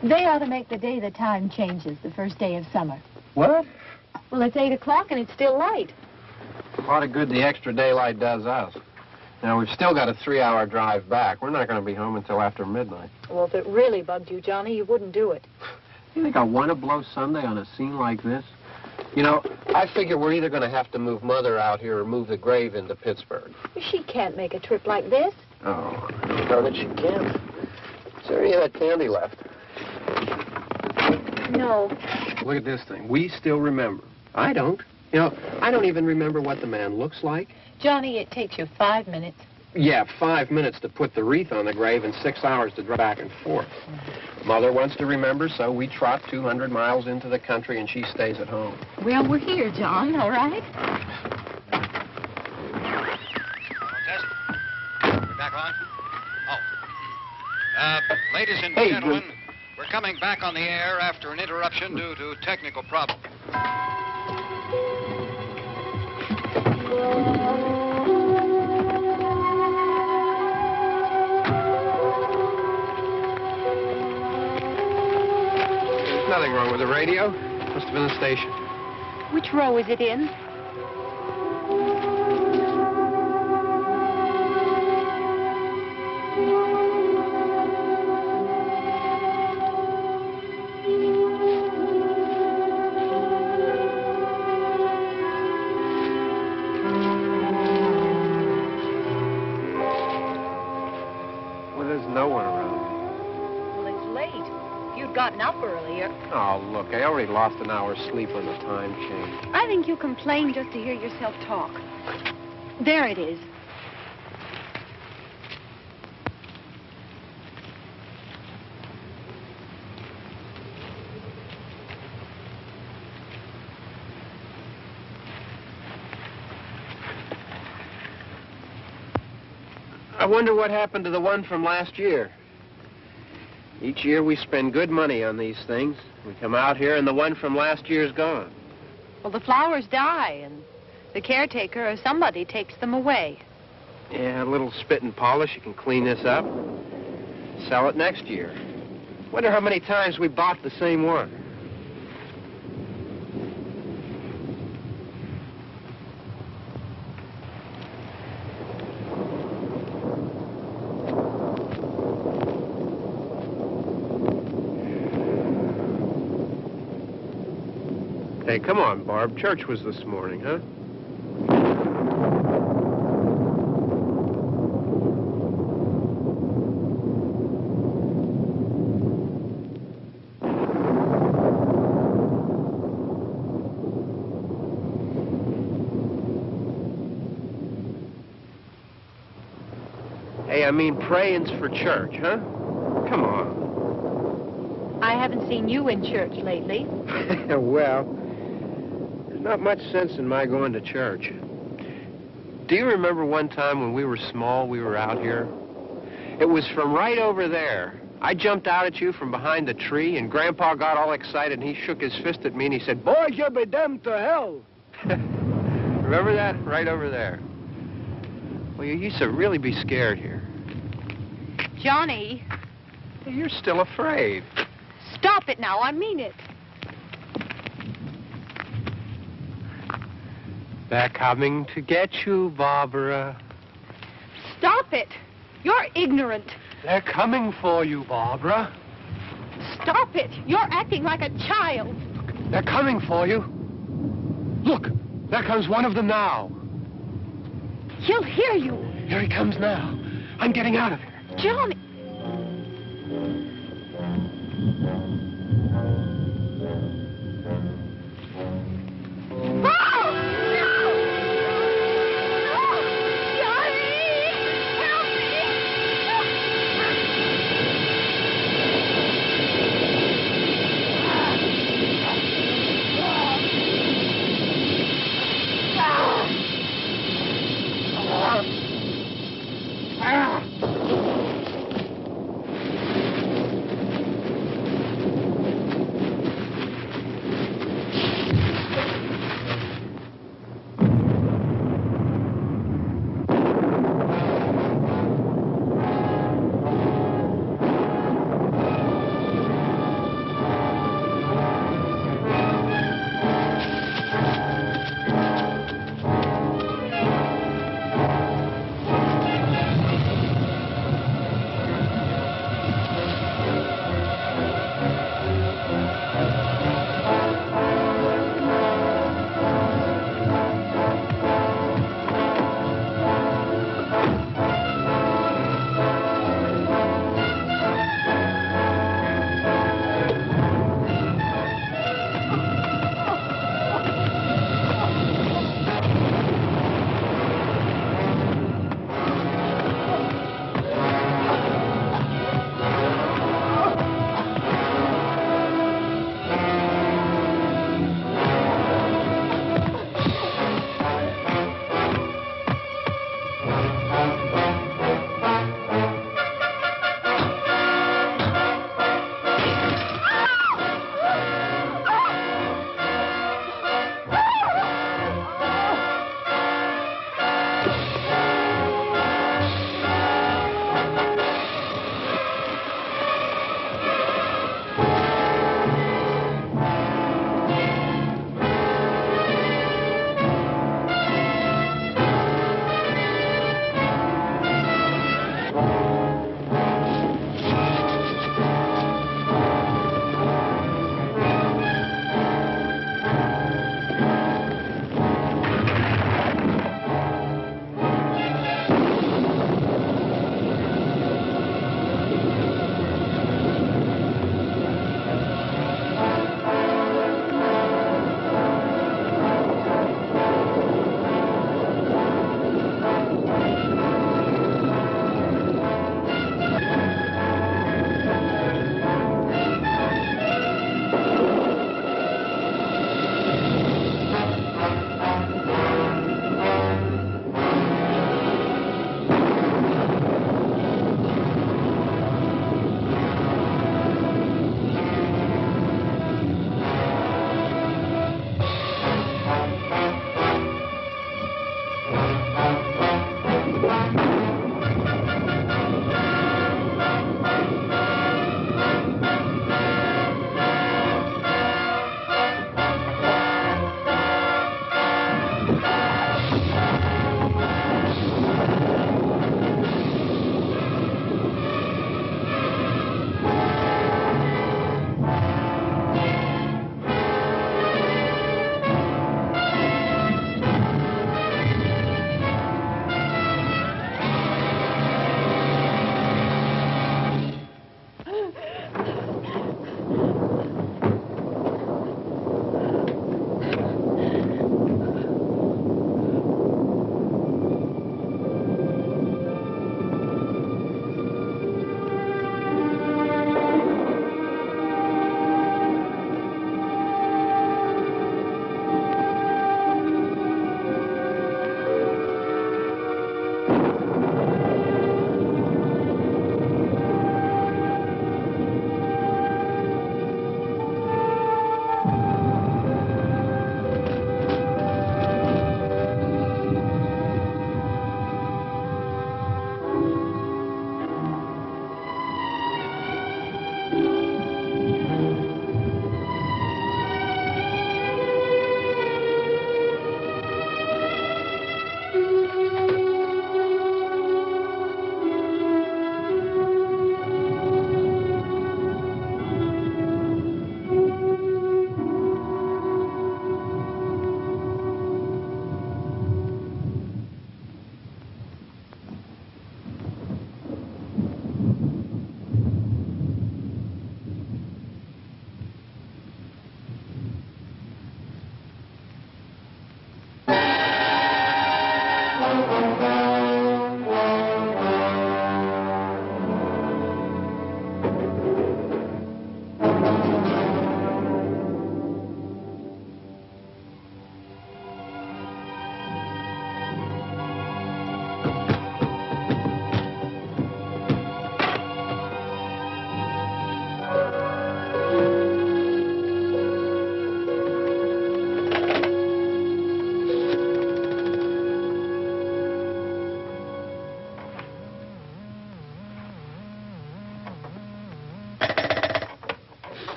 They ought to make the day the time changes, the first day of summer. What? Well, it's 8 o'clock and it's still light. A lot of good the extra daylight does us. Now, we've still got a 3-hour drive back. We're not going to be home until after midnight. Well, if it really bugged you, Johnny, you wouldn't do it. You think I want to blow Sunday on a scene like this? You know, I figure we're either going to have to move Mother out here or move the grave into Pittsburgh. She can't make a trip like this. Oh, darn it, she can't. Is there any of that candy left? No. Look at this thing. We still remember. I don't. You know, I don't even remember what the man looks like. Johnny, it takes you 5 minutes. Yeah, 5 minutes to put the wreath on the grave and 6 hours to drive back and forth. Mother wants to remember, so we trot 200 miles into the country and she stays at home. Well, we're here, John, all right? Test. We're back on? Oh. Ladies and gentlemen, we're coming back on the air after an interruption due to technical problems. There's nothing wrong with the radio. Must have been the station. Which row is it in? Gotten up earlier. Oh, look, I already lost an hour's sleep on the time change. I think you complain just to hear yourself talk. There it is. I wonder what happened to the one from last year. Each year we spend good money on these things. We come out here and the one from last year's gone. Well, the flowers die and the caretaker or somebody takes them away. Yeah, a little spit and polish. You can clean this up. Sell it next year. Wonder how many times we bought the same one. Hey, come on, Barb. Church was this morning, huh? I mean praying's for church, huh? Come on. I haven't seen you in church lately. Well, there's not much sense in my going to church. Do you remember one time when we were small, we were out here? It was from right over there. I jumped out at you from behind the tree, and Grandpa got all excited, and he shook his fist at me, and he said, "Boys, you'll be damned to hell." Remember that? Right over there. Well, you used to really be scared here. Johnny. You're still afraid. Stop it now. I mean it. They're coming to get you, Barbara. Stop it. You're ignorant. They're coming for you, Barbara. Stop it. You're acting like a child. They're coming for you. Look, there comes one of them now. He'll hear you. Here he comes now. I'm getting out of here. Johnny.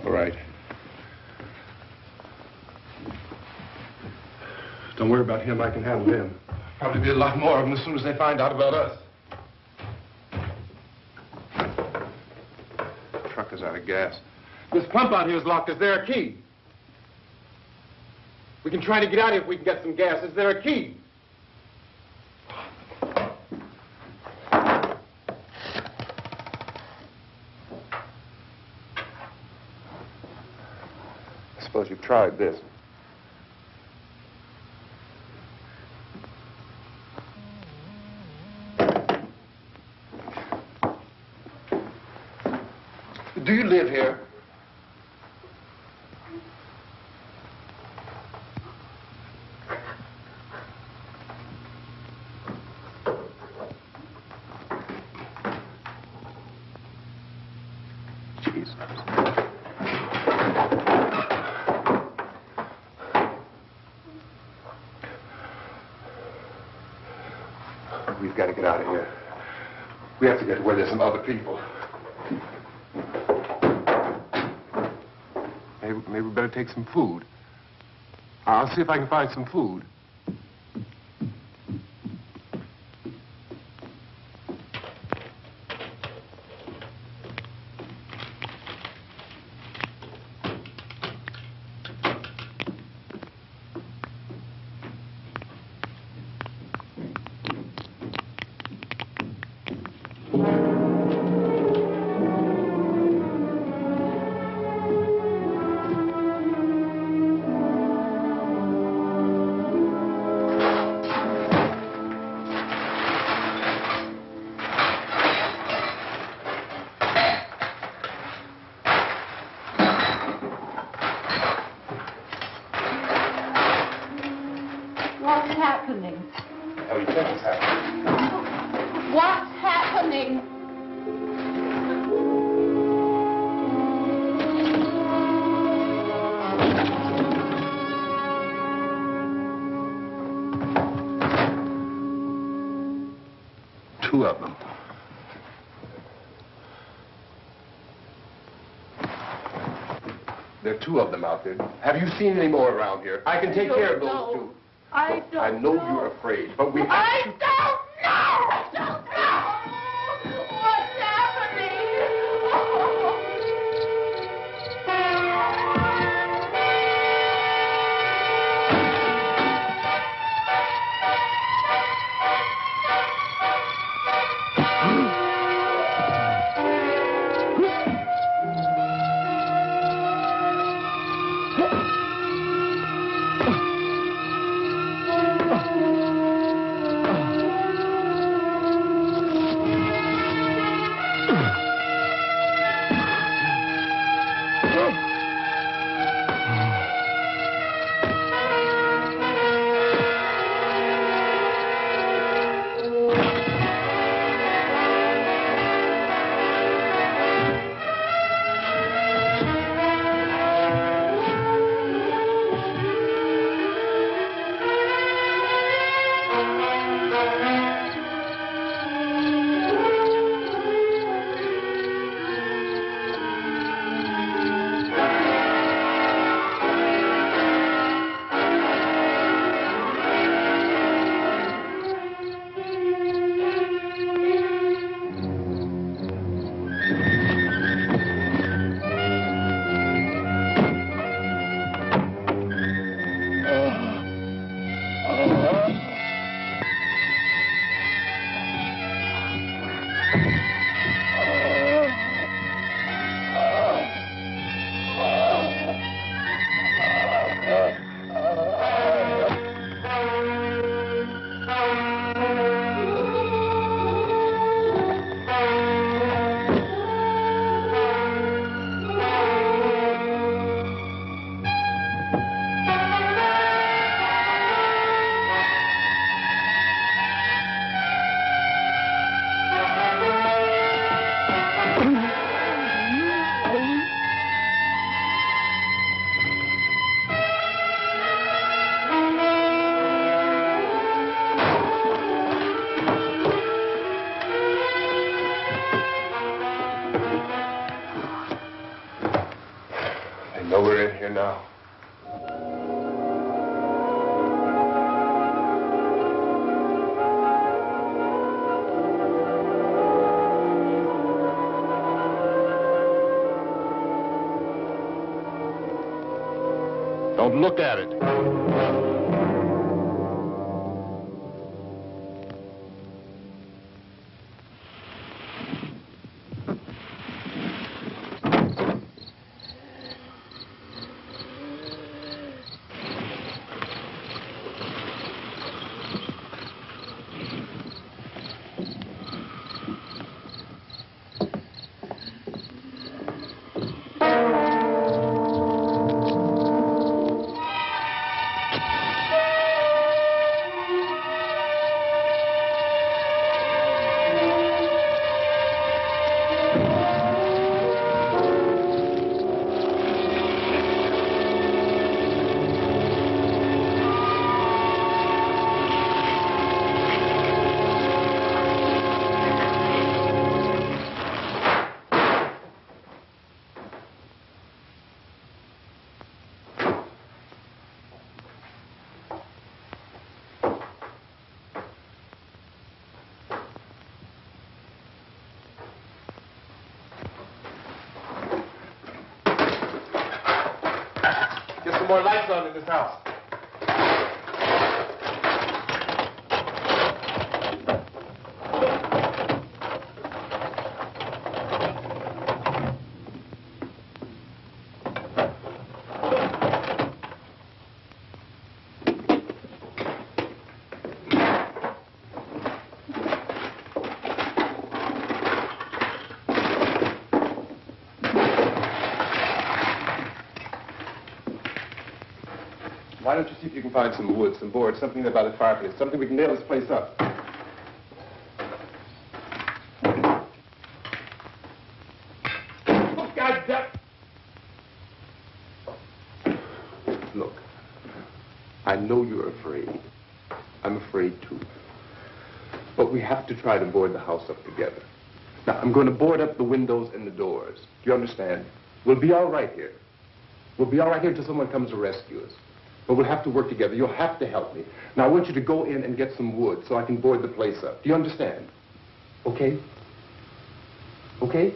All right. Don't worry about him. I can handle him. Probably be a lot more of them as soon as they find out about us. The truck is out of gas. This pump out here is locked. Is there a key? We can try to get out of here if we can get some gas. Is there a key? I suppose you've tried this. Do you live here? Jesus. We've got to get out of here. We have to get to where there's some other people. Maybe we better take some food. I'll see if I can find some food. What's happening? How do you think it's happening? What's happening? Two of them. There are two of them out there. Have you seen any more around here? I can take care of those two. I don't I know you're afraid, but we have to... I don't know! I don't know! What's happening? Well, we're in here now. Don't look at it. Get some more lights on in this house. Why don't you see if you can find some wood, some board, something about a fireplace, something we can nail this place up. Oh, God damn. Look, I know you're afraid. I'm afraid too. But we have to try to board the house up together. Now, I'm going to board up the windows and the doors. Do you understand? We'll be all right here. We'll be all right here until someone comes to rescue us. But we'll have to work together. You'll have to help me. Now, I want you to go in and get some wood so I can board the place up. Do you understand? Okay? Okay?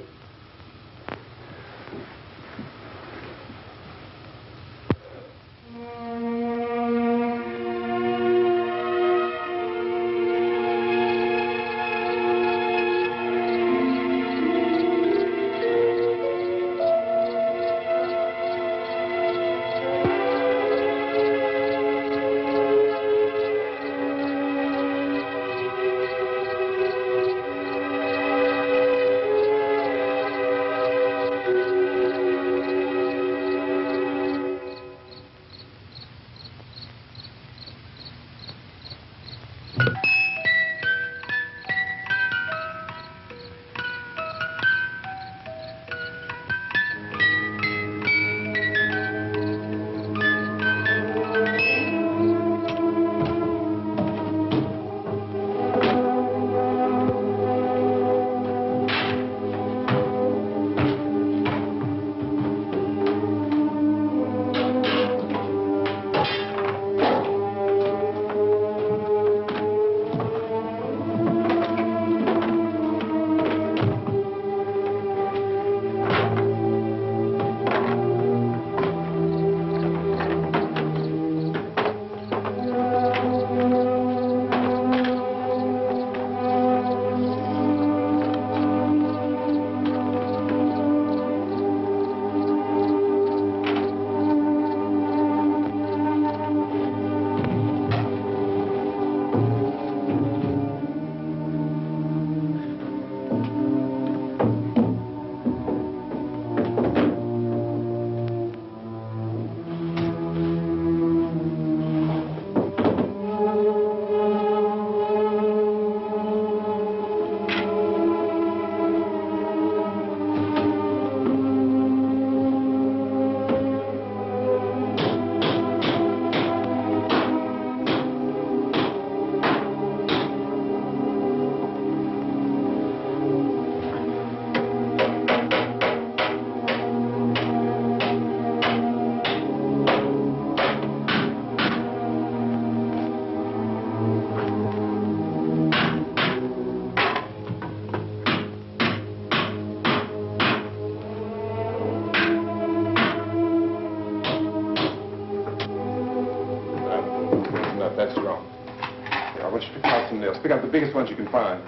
pick out the biggest ones you can find.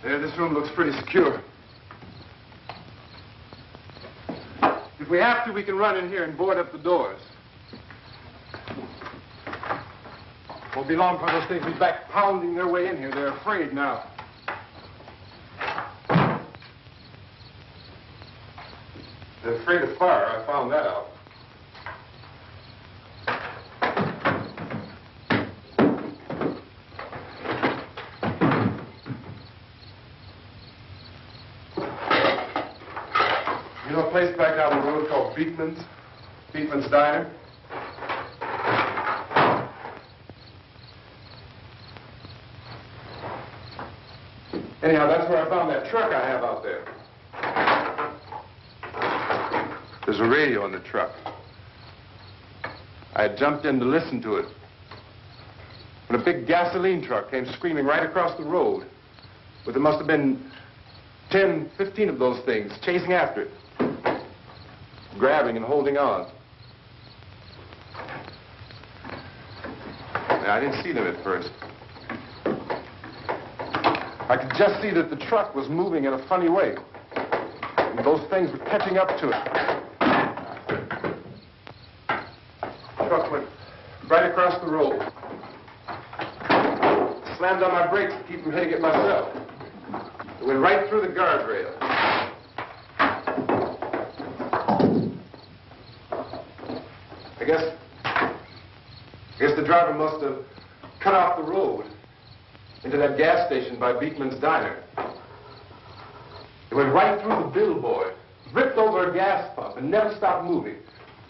There, this room looks pretty secure. If we have to, we can run in here and board up the doors. Won't be long before those things will be back pounding their way in here. They're afraid now. They're afraid of fire. I found that out. You know a place back down the road called Beekman's? Beekman's Diner? Anyhow, that's where I found that truck I have out there. There's a radio in the truck. I had jumped in to listen to it when a big gasoline truck came screaming right across the road. But there must have been 10, 15 of those things chasing after it, grabbing and holding on. Now, I didn't see them at first. I could just see that the truck was moving in a funny way. And those things were catching up to it. The truck went right across the road. Slammed on my brakes to keep from hitting it myself. It went right through the guardrail. I guess the driver must have cut off the road into that gas station by Beekman's Diner. It went right through the billboard, ripped over a gas pump, and never stopped moving.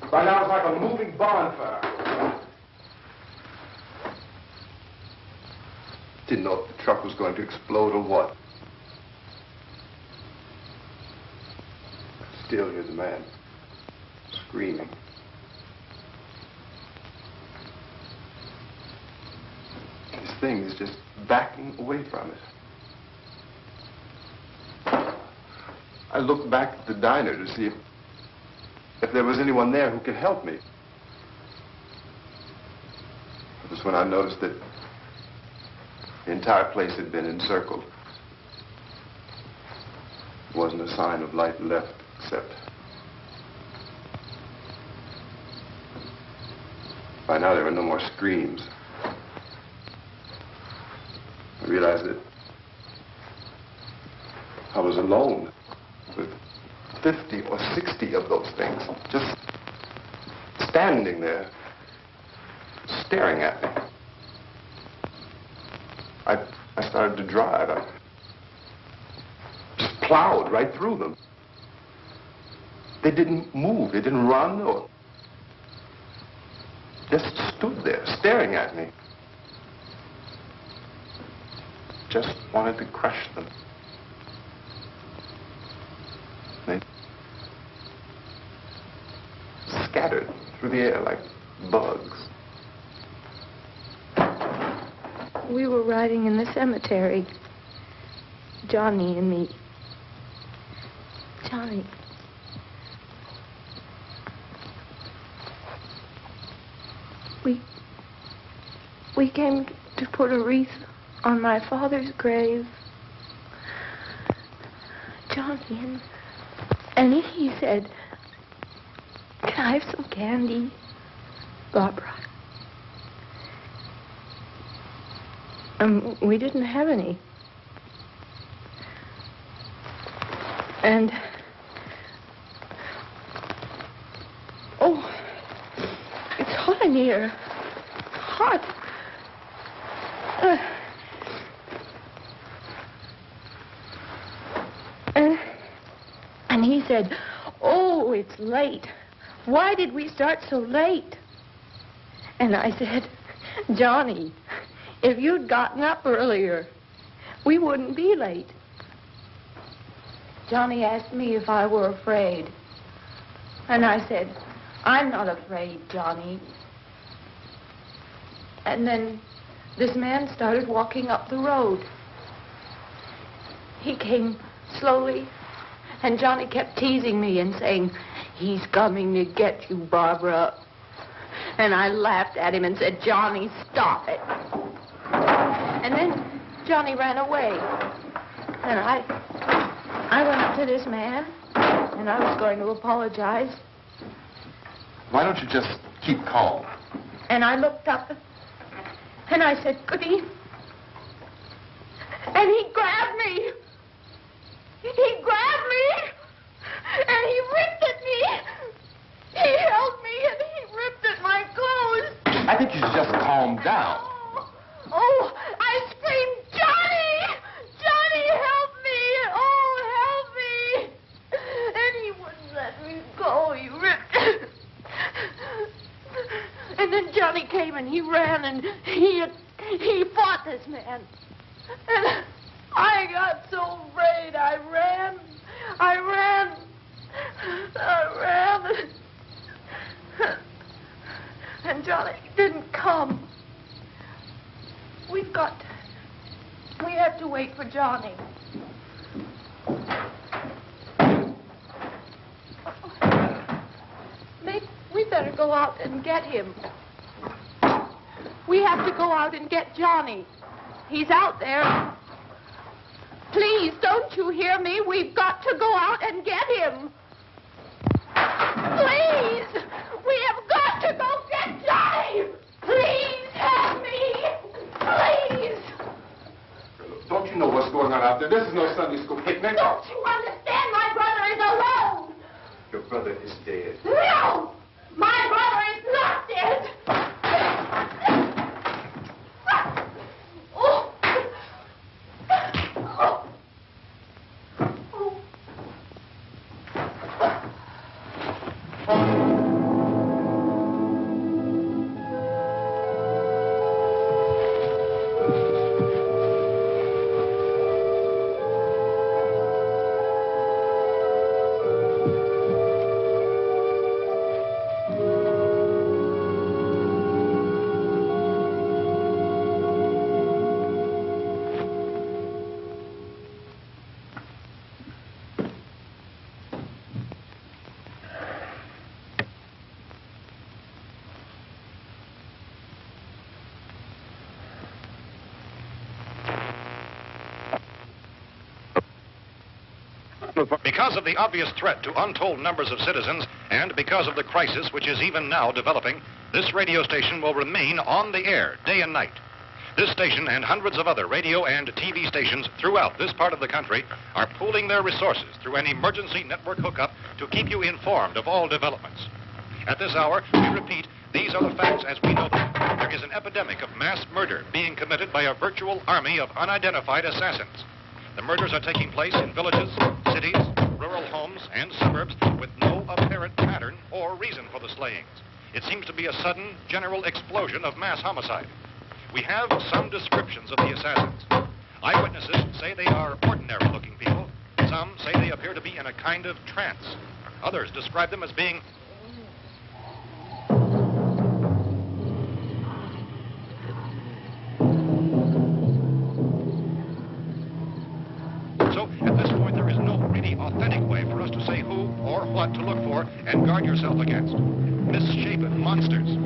By now, it's like a moving bonfire. Didn't know if the truck was going to explode or what. Still, here's a man screaming. This thing is just backing away from it. I looked back at the diner to see if there was anyone there who could help me. It was when I noticed that the entire place had been encircled. There wasn't a sign of light left except by now there were no more screams. I realized that I was alone with 50 or 60 of those things, just standing there, staring at me. I started to drive. I just plowed right through them. They didn't move. They didn't run or just stood there, staring at me. Just wanted to crush them. They scattered through the air like bugs. We were riding in the cemetery, Johnny and me. Johnny. We came to put a wreath on my father's grave. Johnny, and he said, "Can I have some candy, Barbra?" We didn't have any. And, oh, it's hot in here. Hot. And he said, "Oh, it's late. Why did we start so late?" And I said, "Johnny, if you'd gotten up earlier, we wouldn't be late." Johnny asked me if I were afraid. And I said, "I'm not afraid, Johnny." And then this man started walking up the road. He came slowly, and Johnny kept teasing me and saying, "He's coming to get you, Barbra." And I laughed at him and said, Johnny, stop it. And then Johnny ran away. And I went up to this man, and I was going to apologize. Why don't you just keep calm? And I looked up, and I said, Goody. And he grabbed me. He grabbed me, and he ripped at me. He held me, and he ripped at my clothes. I think you should just calm down. Oh, I screamed, Johnny! Johnny, help me! Oh, help me! And he wouldn't let me go. He ripped. And then Johnny came and he ran and he fought this man. And I got so afraid. I ran. And Johnny didn't come. We have to wait for Johnny. We better go out and get him. We have to go out and get Johnny. He's out there. Please, don't you hear me? We've got to go out and get him. Please! We have got to go get Johnny! Please help me! Please! Don't you know what's going on out there? This is no Sunday school picnic. Don't you understand? My brother is alone! Your brother is dead. No! My brother is not dead! Oh. Oh. Because of the obvious threat to untold numbers of citizens, and because of the crisis which is even now developing, this radio station will remain on the air day and night. This station and hundreds of other radio and TV stations throughout this part of the country are pooling their resources through an emergency network hookup to keep you informed of all developments. At this hour, we repeat, these are the facts as we know them. There is an epidemic of mass murder being committed by a virtual army of unidentified assassins. The murders are taking place in villages, cities, rural homes, and suburbs with no apparent pattern or reason for the slayings. It seems to be a sudden, general explosion of mass homicide. We have some descriptions of the assassins. Eyewitnesses say they are ordinary-looking people. Some say they appear to be in a kind of trance. Others describe them as being authentic way for us to say who or what to look for and guard yourself against. Misshapen monsters.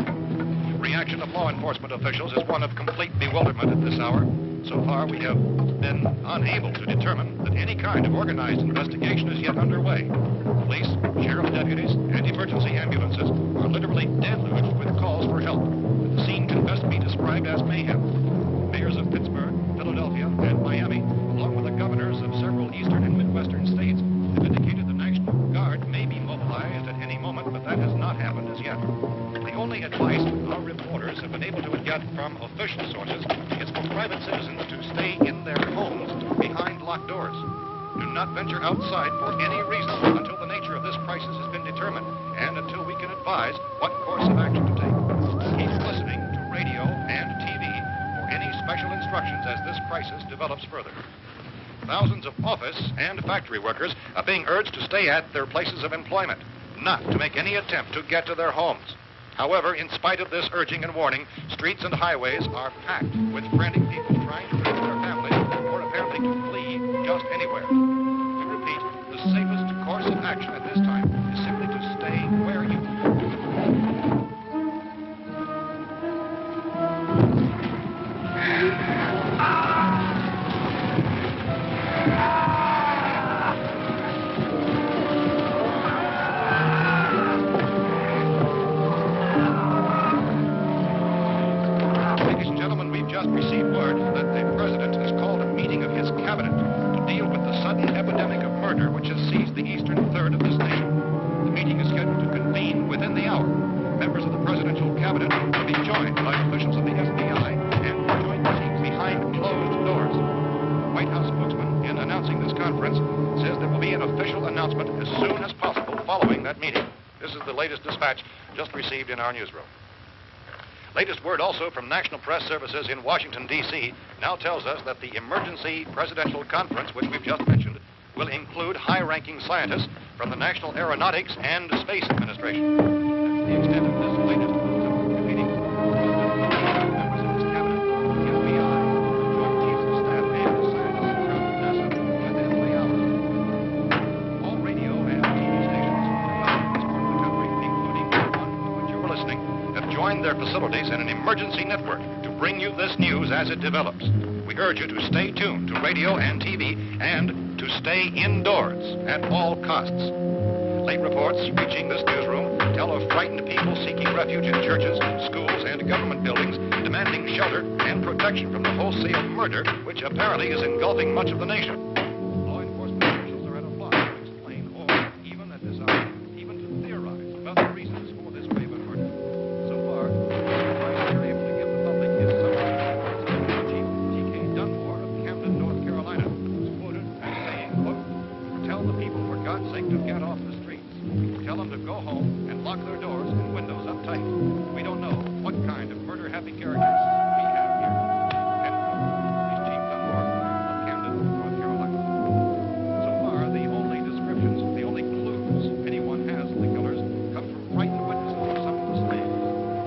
Reaction of law enforcement officials is one of complete bewilderment at this hour. So far, we have been unable to determine that any kind of organized investigation is yet underway. Police, sheriff deputies, and emergency ambulances are literally deluged with calls for help. The scene can best be described as mayhem. Mayors of Pittsburgh, Philadelphia, and Miami, along with the governors of several eastern and midwestern states, have indicated the National Guard may be mobilized at any moment, but that has not happened as yet. The only advice our reporters have been able to get from official sources is for private citizens to stay in their homes behind locked doors. Do not venture outside for any reason until the nature of this crisis has been determined and until we can advise what course of action to take. Keep listening to radio and TV for any special instructions as this crisis develops further. Thousands of office and factory workers are being urged to stay at their places of employment, not to make any attempt to get to their homes. However, in spite of this urging and warning, streets and highways are packed with frantic people trying to reach their families or apparently to flee just anywhere. We repeat, the safest course of action at this time is simply to stay where you are. Ladies and gentlemen, we've just received word that the president has called a meeting of his cabinet to deal with the sudden epidemic of murder which has seized the eastern third of this nation. The meeting is scheduled to convene within the hour. Members of the presidential cabinet will be joined by officials of the FBI and joint teams behind closed doors. The White House spokesman, in announcing this conference, says there will be an official announcement as soon as possible following that meeting. This is the latest dispatch just received in our newsroom. Latest word also from National Press Services in Washington, D.C. now tells us that the emergency presidential conference, which we've just mentioned, will include high-ranking scientists from the National Aeronautics and Space Administration. That's the extent of this latest meeting. Members of his cabinet, the FBI, Joint Chiefs of Staff, and the scientists from NASA within the hour. All radio and TV stations throughout this part of the country, including the one to which you were listening, have joined their facilities in an emergency network to bring you this news as it develops. We urge you to stay tuned to radio and TV and to stay indoors at all costs. Late reports reaching this newsroom tell of frightened people seeking refuge in churches, schools, and government buildings, demanding shelter and protection from the wholesale murder which apparently is engulfing much of the nation. Law enforcement officials are at a loss to explain or even at this hour, even to theorize about the reasons for this wave of murder. So far, the advice they're able to give the public is something Chief T.K. Dunmore of Camden, North Carolina, who's quoted as saying, quote, "Tell the people, for God's sake, to get off the streets. Tell them to go home and lock their doors and windows up tight. We don't know what kind of murder-happy characters we have here." End quote. He's Chief Dunmore of Camden, North Carolina. So far, the only descriptions, the only clues anyone has of the killers come from frightened witnesses of some of the slain.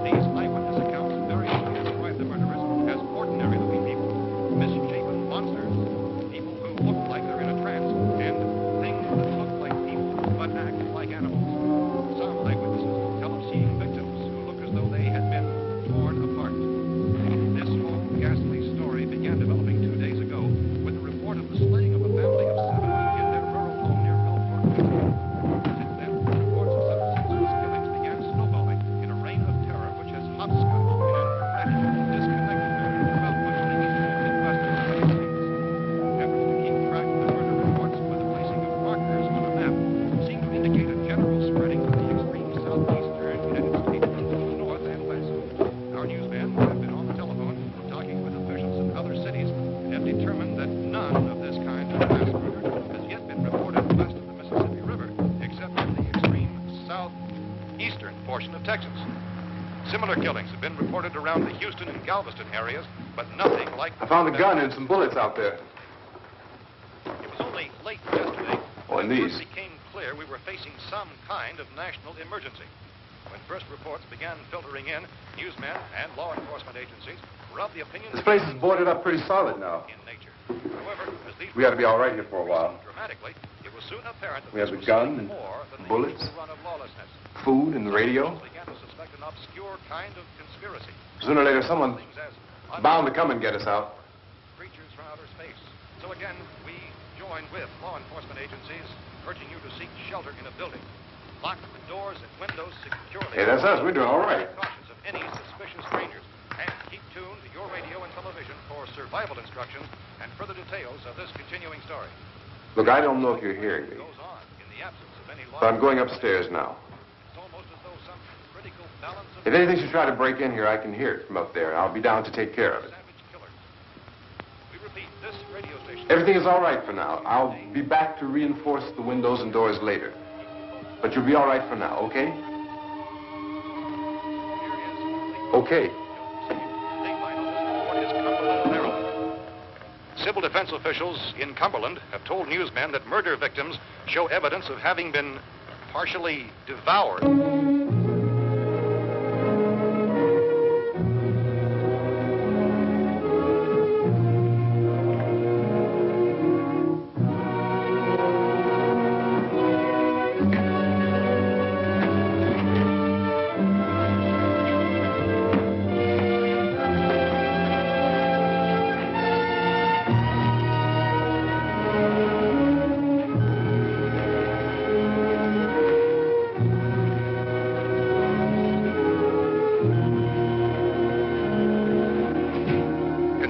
These eyewitness accounts variously describe the murderers as ordinary-looking people, misshapen monsters, people who look like they're in a trance, and things that look like people but act like animals. Some eyewitnesses tell of seeing victims who look as though they had been torn apart. This whole ghastly story began developing 2 days ago with the report of the slaying of a family of 7 in their rural home near Belfort, Virginia. Since then, reports of such senseless killings began snowballing in a reign of terror which has hopscotched in an erratic, disconnected manner throughout much of the eastern and western United States. Efforts to keep track of the murder reports with the placing of markers on a map seem to indicate a general spreading of the extreme southeastern United States into the north and west. Our newsmen have been on the telephone talking with officials in other cities and have determined that none of this kind of mass murder has yet been reported west of the Mississippi River, except in the extreme southeastern portion of Texas. Similar killings have been reported around the Houston and Galveston areas, but nothing like... I found a gun and some bullets out there. It was only late yesterday Oh, and when it these. first became clear we were facing some kind of national emergency. When first reports began filtering in, newsmen and law enforcement agencies were of the opinion This place is boarded up pretty solid now. in nature. However, as these We ought to be all right here for a while. dramatically, it was soon apparent that We have this the was gun something and more than the bullets. usual run of lawlessness. Food and the radio. Some began to suspect an obscure kind of conspiracy. Sooner or later, someone Things as bound to come and get us out. creatures from outer space. So again, we join with law enforcement agencies, urging you to seek shelter in a building. Lock the doors and windows securely. Hey, that's us. We're doing all right. Cautious of any suspicious strangers. And keep tuned to your radio and television for survival instructions and further details of this continuing story. Look, I don't know if you're hearing me, Goes on in the absence of any law. but I'm going upstairs now. It's almost as though some critical balance of If anything should try to break in here, I can hear it from up there. I'll be down to take care of it. savage killers. We repeat, this radio station. Everything is all right for now. I'll be back to reinforce the windows and doors later. But you'll be all right for now, okay? Okay. Civil defense officials in Cumberland have told newsmen that murder victims show evidence of having been partially devoured.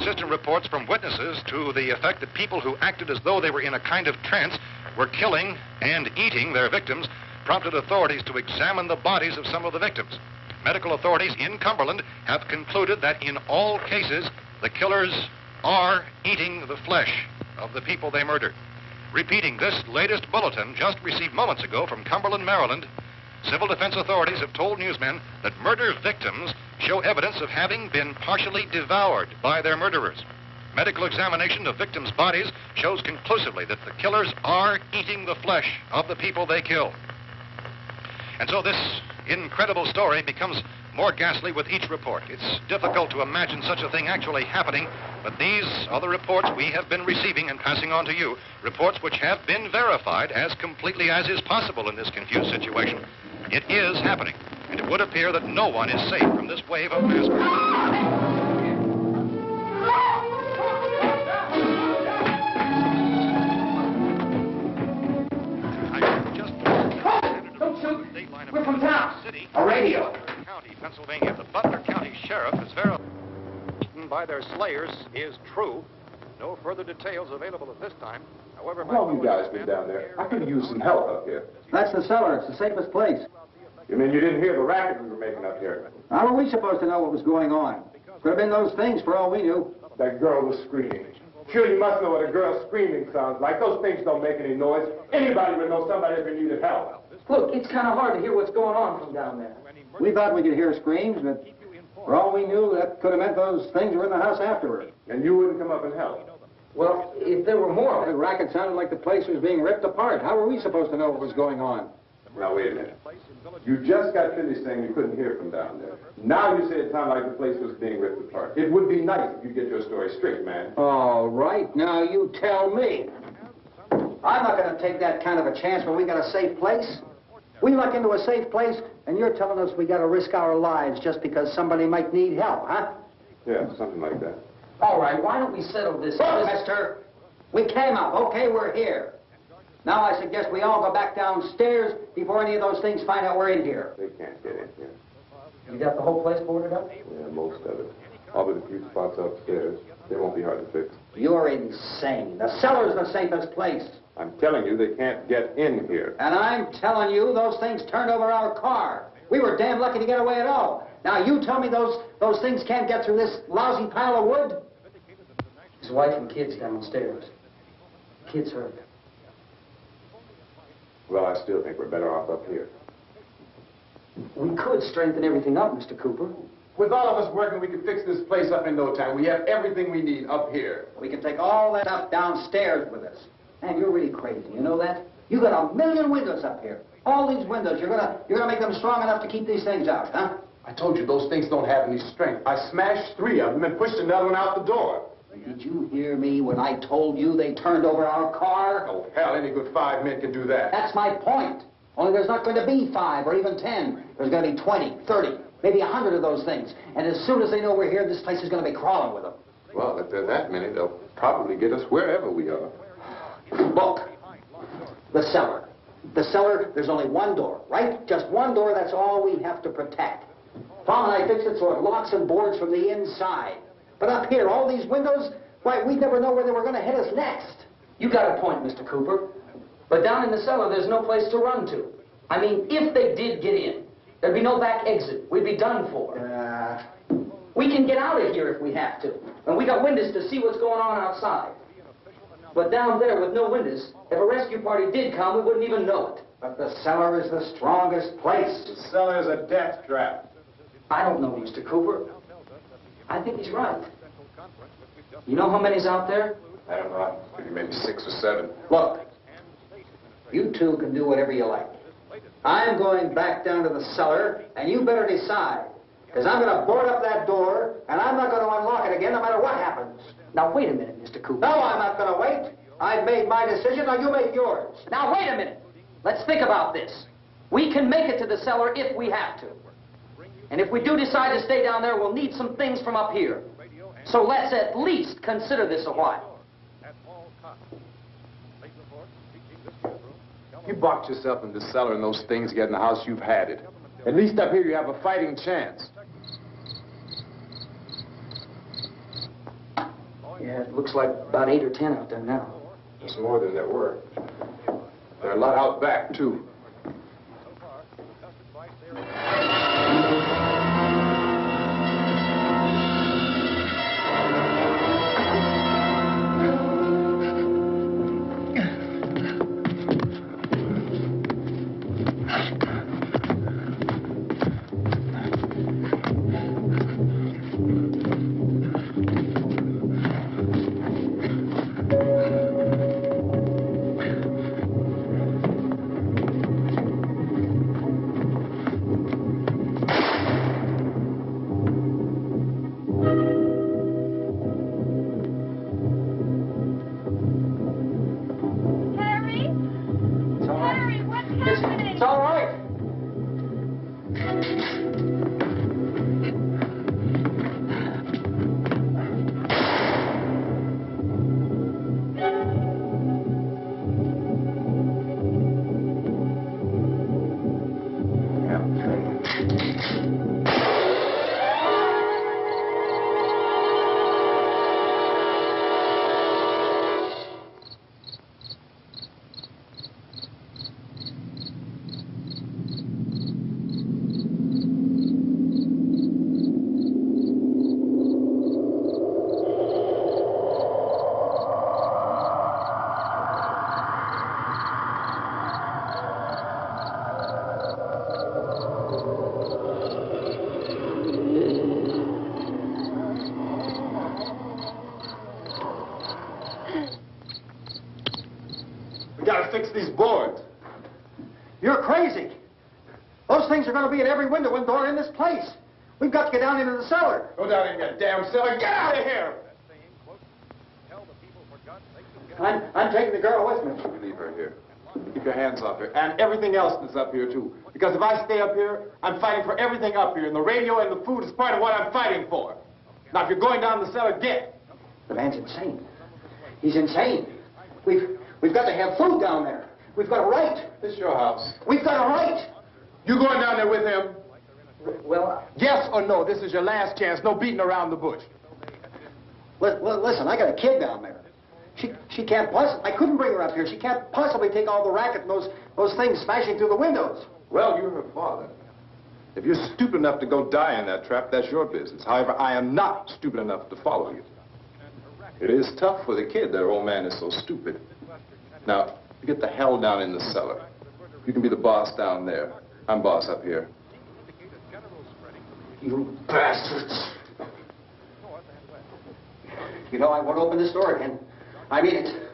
persistent reports from witnesses to the effect that people who acted as though they were in a kind of trance were killing and eating their victims prompted authorities to examine the bodies of some of the victims. Medical authorities in Cumberland have concluded that in all cases, the killers are eating the flesh of the people they murdered. Repeating this latest bulletin just received moments ago from Cumberland, Maryland, civil defense authorities have told newsmen that murder victims show evidence of having been partially devoured by their murderers. Medical examination of victims' bodies shows conclusively that the killers are eating the flesh of the people they kill. And so this incredible story becomes more ghastly with each report. It's difficult to imagine such a thing actually happening, but these are the reports we have been receiving and passing on to you, reports which have been verified as completely as is possible in this confused situation. It is happening, and it would appear that no one is safe from this wave of mass murder. We're from town. A radio. County, Pennsylvania. The Butler County Sheriff has verified by their slayers is true. No further details available at this time. However, How long you guys been down there? I could use some help up here. That's the cellar. It's the safest place. You mean you didn't hear the racket we were making up here? How were we supposed to know what was going on? Could have been those things for all we knew. That girl was screaming. Sure, you must know what a girl screaming sounds like. Those things don't make any noise. Anybody would know somebody ever needed help. Look, it's kind of hard to hear what's going on from down there. We thought we could hear screams, but for all we knew, that could have meant those things were in the house afterward. And you wouldn't come up and help? Well, if there were more, the racket sounded like the place was being ripped apart. How were we supposed to know what was going on? Now, wait a minute. You just got finished saying you couldn't hear from down there. Now you say it sounded like the place was being ripped apart. It would be nice if you get your story straight, man. All right, now you tell me. I'm not going to take that kind of a chance when we got a safe place. We luck into a safe place, and you're telling us we got to risk our lives just because somebody might need help, huh? Yeah, something like that. All right, why don't we settle this? Look, mister, we came up. Okay, we're here. Now I suggest we all go back downstairs before any of those things find out we're in here. They can't get in here. You got the whole place boarded up? Yeah, most of it. All but a few spots upstairs. They won't be hard to fix. You're insane. The cellar's the safest place. I'm telling you, they can't get in here. And I'm telling you, those things turned over our car. We were damn lucky to get away at all. Now, you tell me those things can't get through this lousy pile of wood? His wife and kids downstairs. Kids hurt. Well, I still think we're better off up here. We could strengthen everything up, Mr. Cooper. With all of us working, we could fix this place up in no time. We have everything we need up here. We can take all that stuff downstairs with us. Man, you're really crazy, you know that? You got 1 million windows up here. All these windows, you're gonna make them strong enough to keep these things out, huh? I told you those things don't have any strength. I smashed 3 of them and pushed another one out the door. Did you hear me when I told you they turned over our car? Oh, hell, any good 5 men can do that. That's my point. Only there's not going to be 5 or even 10. There's going to be 20, 30, maybe 100 of those things. And as soon as they know we're here, this place is going to be crawling with them. Well, if there are that many, they'll probably get us wherever we are. Look, the cellar. The cellar, there's only one door, right? Just one door, that's all we have to protect. Tom and I fixed it so it locks and boards from the inside. But up here, all these windows, why, we'd never know where they were going to hit us next. You got a point, Mr. Cooper. But down in the cellar, there's no place to run to. I mean, if they did get in, there'd be no back exit. We'd be done for. We can get out of here if we have to. And we got windows to see what's going on outside. But down there with no windows, if a rescue party did come, we wouldn't even know it. But the cellar is the strongest place. The cellar is a death trap. I don't know, Mr. Cooper. I think he's right. You know how many's out there? I don't know. Maybe 6 or 7. Look, you two can do whatever you like. I'm going back down to the cellar, and you better decide. Because I'm going to board up that door, and I'm not going to unlock it again no matter what happens. Now, wait a minute, Mr. Cooper. No, I'm not going to wait. I've made my decision, now you make yours. Now, wait a minute. Let's think about this. We can make it to the cellar if we have to. And if we do decide to stay down there, we'll need some things from up here. So let's at least consider this a while. You boxed yourself in the cellar and those things get in the house, you've had it. At least up here you have a fighting chance. Yeah, it looks like about 8 or 10 out there now. There's more than there were. There are a lot out back, too. Fix these boards. You're crazy. Those things are going to be at every window and door in this place. We've got to get down into the cellar. Go down in your damn cellar. Get out of here! I'm taking the girl with me. You leave her here. Keep your hands off her. And everything else that's up here, too. Because if I stay up here, I'm fighting for everything up here. And the radio and the food is part of what I'm fighting for. Now, if you're going down the cellar, get. The man's insane. He's insane. We've got to have food down there. We've got a right. This is your house. We've got a right. You going down there with him? Well, Yes or no? This is your last chance. No beating around the bush. listen, I got a kid down there. She can't possibly, I couldn't bring her up here. She can't possibly take all the racket and those things smashing through the windows. Well, you're her father. If you're stupid enough to go die in that trap, that's your business. However, I am not stupid enough to follow you. It is tough for the kid. That old man is so stupid. Now, you get the hell down in the cellar. You can be the boss down there. I'm boss up here. You bastards. You know, I won't open this door again. I mean it.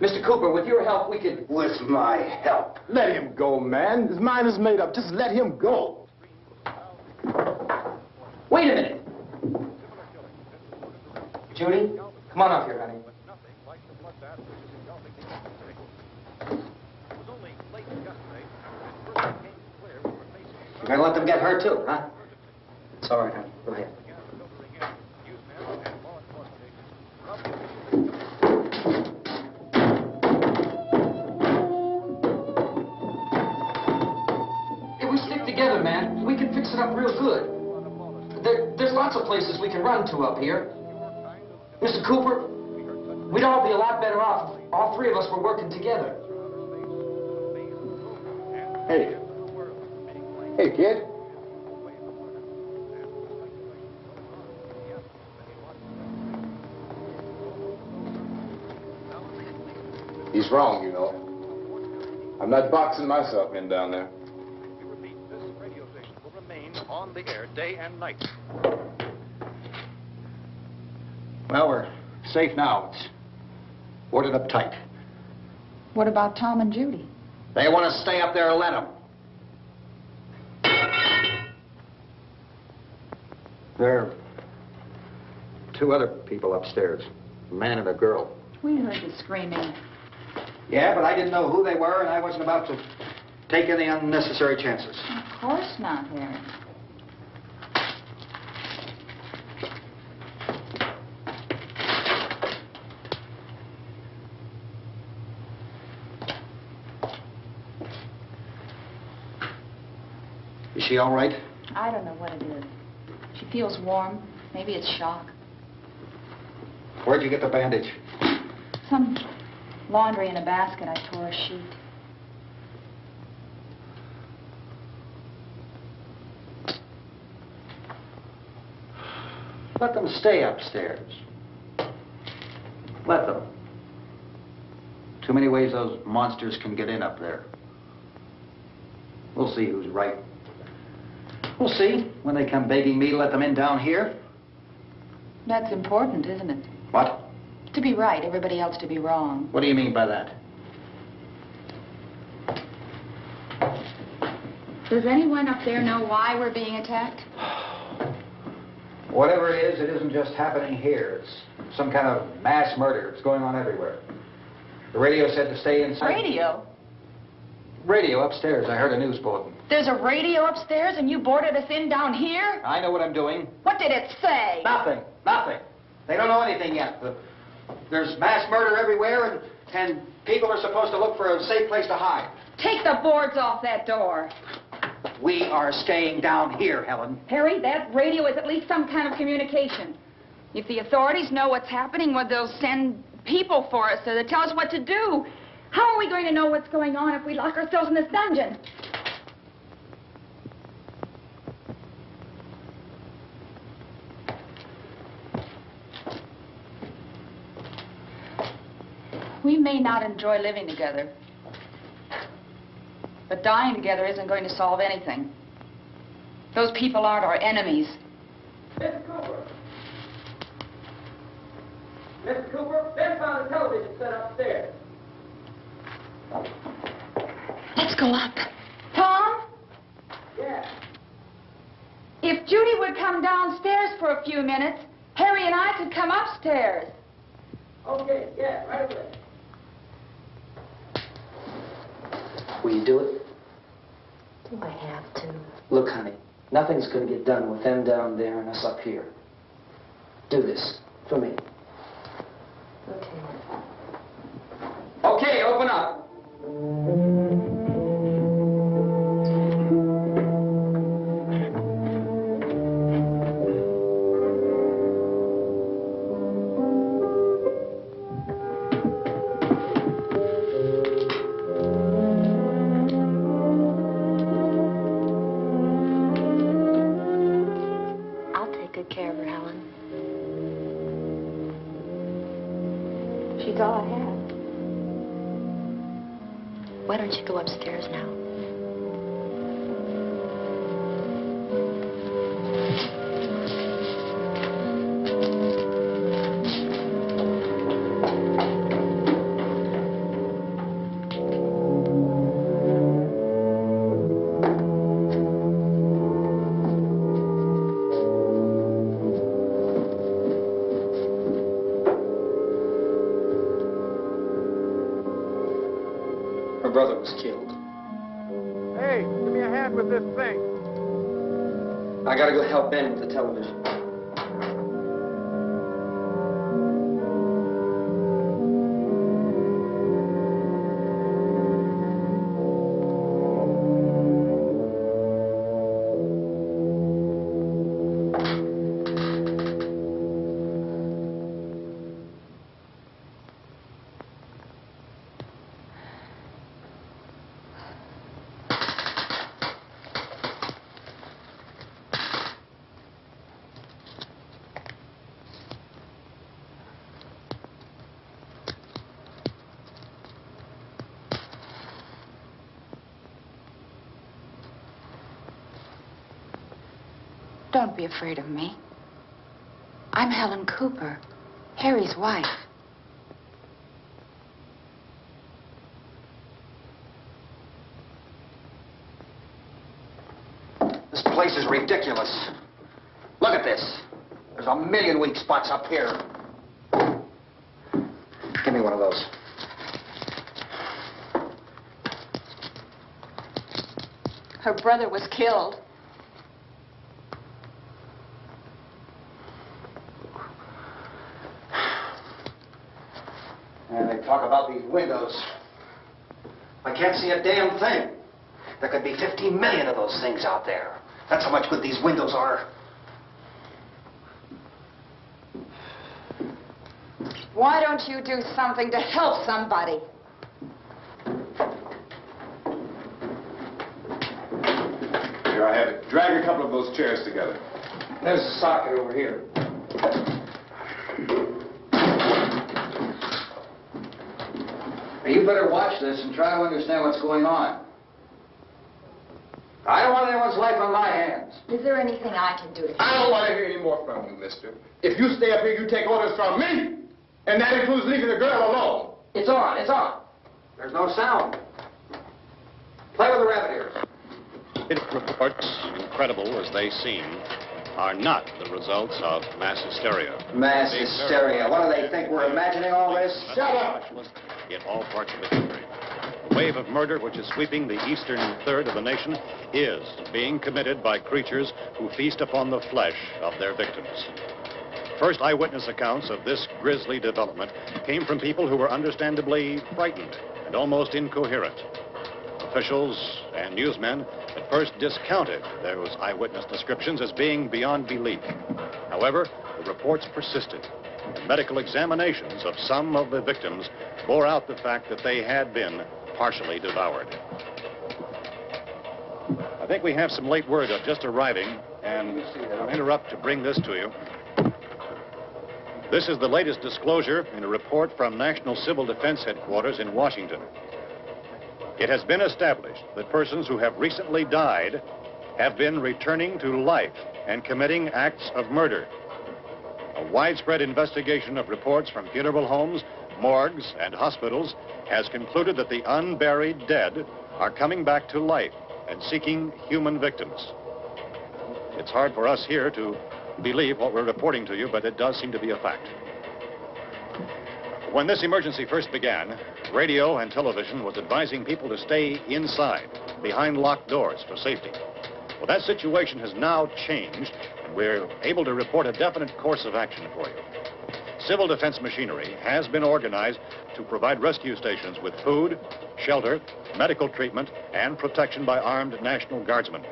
Mr. Cooper, with your help, we could... With my help? Let him go, man. His mind is made up. Just let him go. Wait a minute. Judy, come on up here, honey. You're gonna let them get hurt, too, huh? It's all right, honey. Go ahead. If we stick together, man, we can fix it up real good. There's lots of places we can run to up here. Mr. Cooper, we'd all be a lot better off. All three of us were working together. Hey. Hey, kid. He's wrong, you know. I'm not boxing myself in down there. We repeat, this radio station will remain on the air day and night. Well, we're safe now. It's boarded up tight. What about Tom and Judy? They want to stay up there, let them. There are two other people upstairs, a man and a girl. We heard the screaming. Yeah, but I didn't know who they were, and I wasn't about to take any unnecessary chances. Of course not, Harry. Is she all right? I don't know what it is. She feels warm. Maybe it's shock. Where'd you get the bandage? Some laundry in a basket. I tore a sheet. Let them stay upstairs. Let them. Too many ways those monsters can get in up there. We'll see who's right. We'll see when they come begging me to let them in down here. That's important, isn't it? What? To be right, everybody else to be wrong. What do you mean by that? Does anyone up there know why we're being attacked? Whatever it isn't just happening here. It's some kind of mass murder. It's going on everywhere. The radio said to stay inside. Radio? Radio upstairs. I heard a news bulletin. There's a radio upstairs and you boarded us in down here? I know what I'm doing. What did it say? Nothing. Nothing. They don't know anything yet. There's mass murder everywhere, and people are supposed to look for a safe place to hide. Take the boards off that door. We are staying down here, Helen. Harry, that radio is at least some kind of communication. If the authorities know what's happening, well, they'll send people for us so they tell us what to do. How are we going to know what's going on if we lock ourselves in this dungeon? We may not enjoy living together, but dying together isn't going to solve anything. Those people aren't our enemies. Miss Cooper! Miss Cooper, Ben found a television set upstairs. Let's go up. Tom? Yeah. If Judy would come downstairs for a few minutes, Harry and I could come upstairs. Okay, yeah, right away. Will you do it? Do I have to? Look, honey, nothing's going to get done with them down there and us up here. Do this for me. Okay. Okay, open up. I'll take good care of her, Helen. She's all I have. Why don't you go upstairs now? Her brother was killed. Hey, give me a hand with this thing. I gotta go help Ben with the television. Don't be afraid of me. I'm Helen Cooper, Harry's wife. This place is ridiculous. Look at this. There's a million weak spots up here. Give me one of those. Her brother was killed. And they talk about these windows. I can't see a damn thing. There could be 15 million of those things out there. That's how much good these windows are. Why don't you do something to help somebody? Here, I have it. Drag a couple of those chairs together. There's a socket over here. You better watch this and try to understand what's going on. I don't want anyone's life on my hands. Is there anything I can do to help? I don't want to hear any more from you, mister. If you stay up here, you take orders from me. And that includes leaving the girl alone. It's on, it's on. There's no sound. Play with the rabbit ears. Reports, incredible as they seem, are not the results of mass hysteria. Mass hysteria. What do they think? We're imagining all this? Shut up! In all parts of the country. The wave of murder which is sweeping the eastern third of the nation is being committed by creatures who feast upon the flesh of their victims. First eyewitness accounts of this grisly development came from people who were understandably frightened and almost incoherent. Officials and newsmen at first discounted those eyewitness descriptions as being beyond belief. However, the reports persisted, and medical examinations of some of the victims bore out the fact that they had been partially devoured. I think we have some late word just arriving, and I'll interrupt to bring this to you. This is the latest disclosure in a report from National Civil Defense Headquarters in Washington. It has been established that persons who have recently died have been returning to life and committing acts of murder. A widespread investigation of reports from funeral homes, morgues, and hospitals has concluded that the unburied dead are coming back to life and seeking human victims. It's hard for us here to believe what we're reporting to you, but it does seem to be a fact. When this emergency first began, radio and television was advising people to stay inside, behind locked doors for safety. Well, that situation has now changed, and we're able to report a definite course of action for you. Civil defense machinery has been organized to provide rescue stations with food, shelter, medical treatment, and protection by armed National Guardsmen.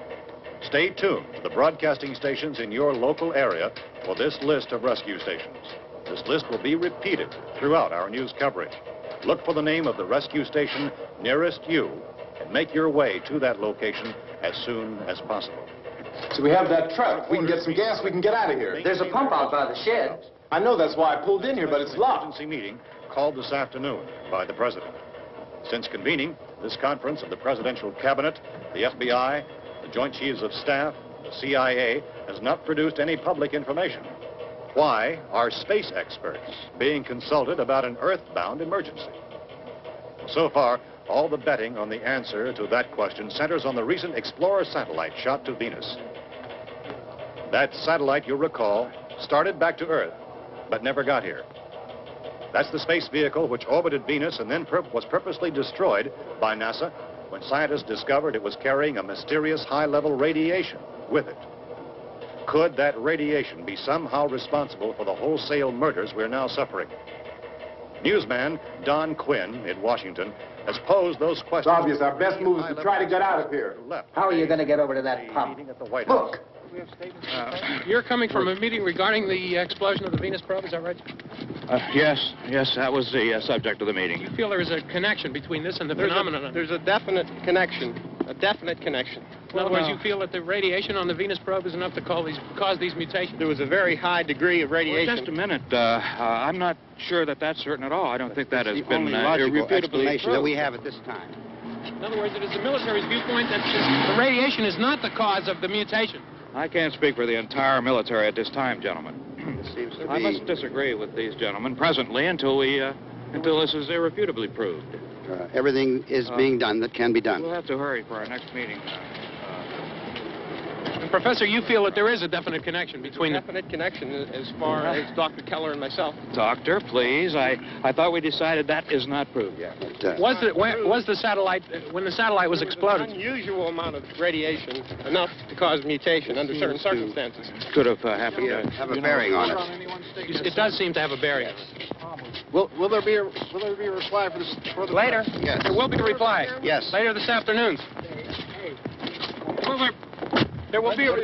Stay tuned to the broadcasting stations in your local area for this list of rescue stations. This list will be repeated throughout our news coverage. Look for the name of the rescue station nearest you and make your way to that location as soon as possible. So we have that truck. If we can get some gas, we can get out of here. There's a pump out by the shed. I know, that's why I pulled in here, but it's locked. Emergency meeting called this afternoon by the President. Since convening this conference of the Presidential Cabinet, the FBI, the Joint Chiefs of Staff, the CIA has not produced any public information. Why are space experts being consulted about an earthbound emergency? So far, all the betting on the answer to that question centers on the recent Explorer satellite shot to Venus. That satellite, you'll recall, started back to Earth, but never got here. That's the space vehicle which orbited Venus and then was purposely destroyed by NASA when scientists discovered it was carrying a mysterious high-level radiation with it. Could that radiation be somehow responsible for the wholesale murders we're now suffering? Newsman Don Quinn in Washington has posed those questions. It's obvious our best move is to try to get out of here. How are you going to get over to that pump? At the White House. Look. You're coming from a meeting regarding the explosion of the Venus probe, is that right? Yes, that was the subject of the meeting. You feel there is a connection between this and the phenomenon? There's a definite connection. In other words, you feel that the radiation on the Venus probe is enough to cause these mutations? There was a very high degree of radiation. Well, just a minute. I'm not sure that that's certain at all. I don't think that has been irrefutably explanation that we have at this time. In other words, it is the military's viewpoint that the radiation is not the cause of the mutation. I can't speak for the entire military at this time, gentlemen. It seems to be... I must disagree with these gentlemen presently until this is irrefutably proved. Everything is being done that can be done. We'll have to hurry for our next meeting. And Professor, you feel that there is a definite connection between them? Definite connection as far as Dr. Keller and myself. Doctor, please. I thought we decided that is not proved yet. Was the satellite, when the satellite was exploded? An unusual amount of radiation, enough to cause mutation under certain circumstances. Could have happened. Have a bearing on it. It does seem to have a bearing. Will there be a reply for this? Later? Yes. There will be a reply. Yes. Later this afternoon. There will be a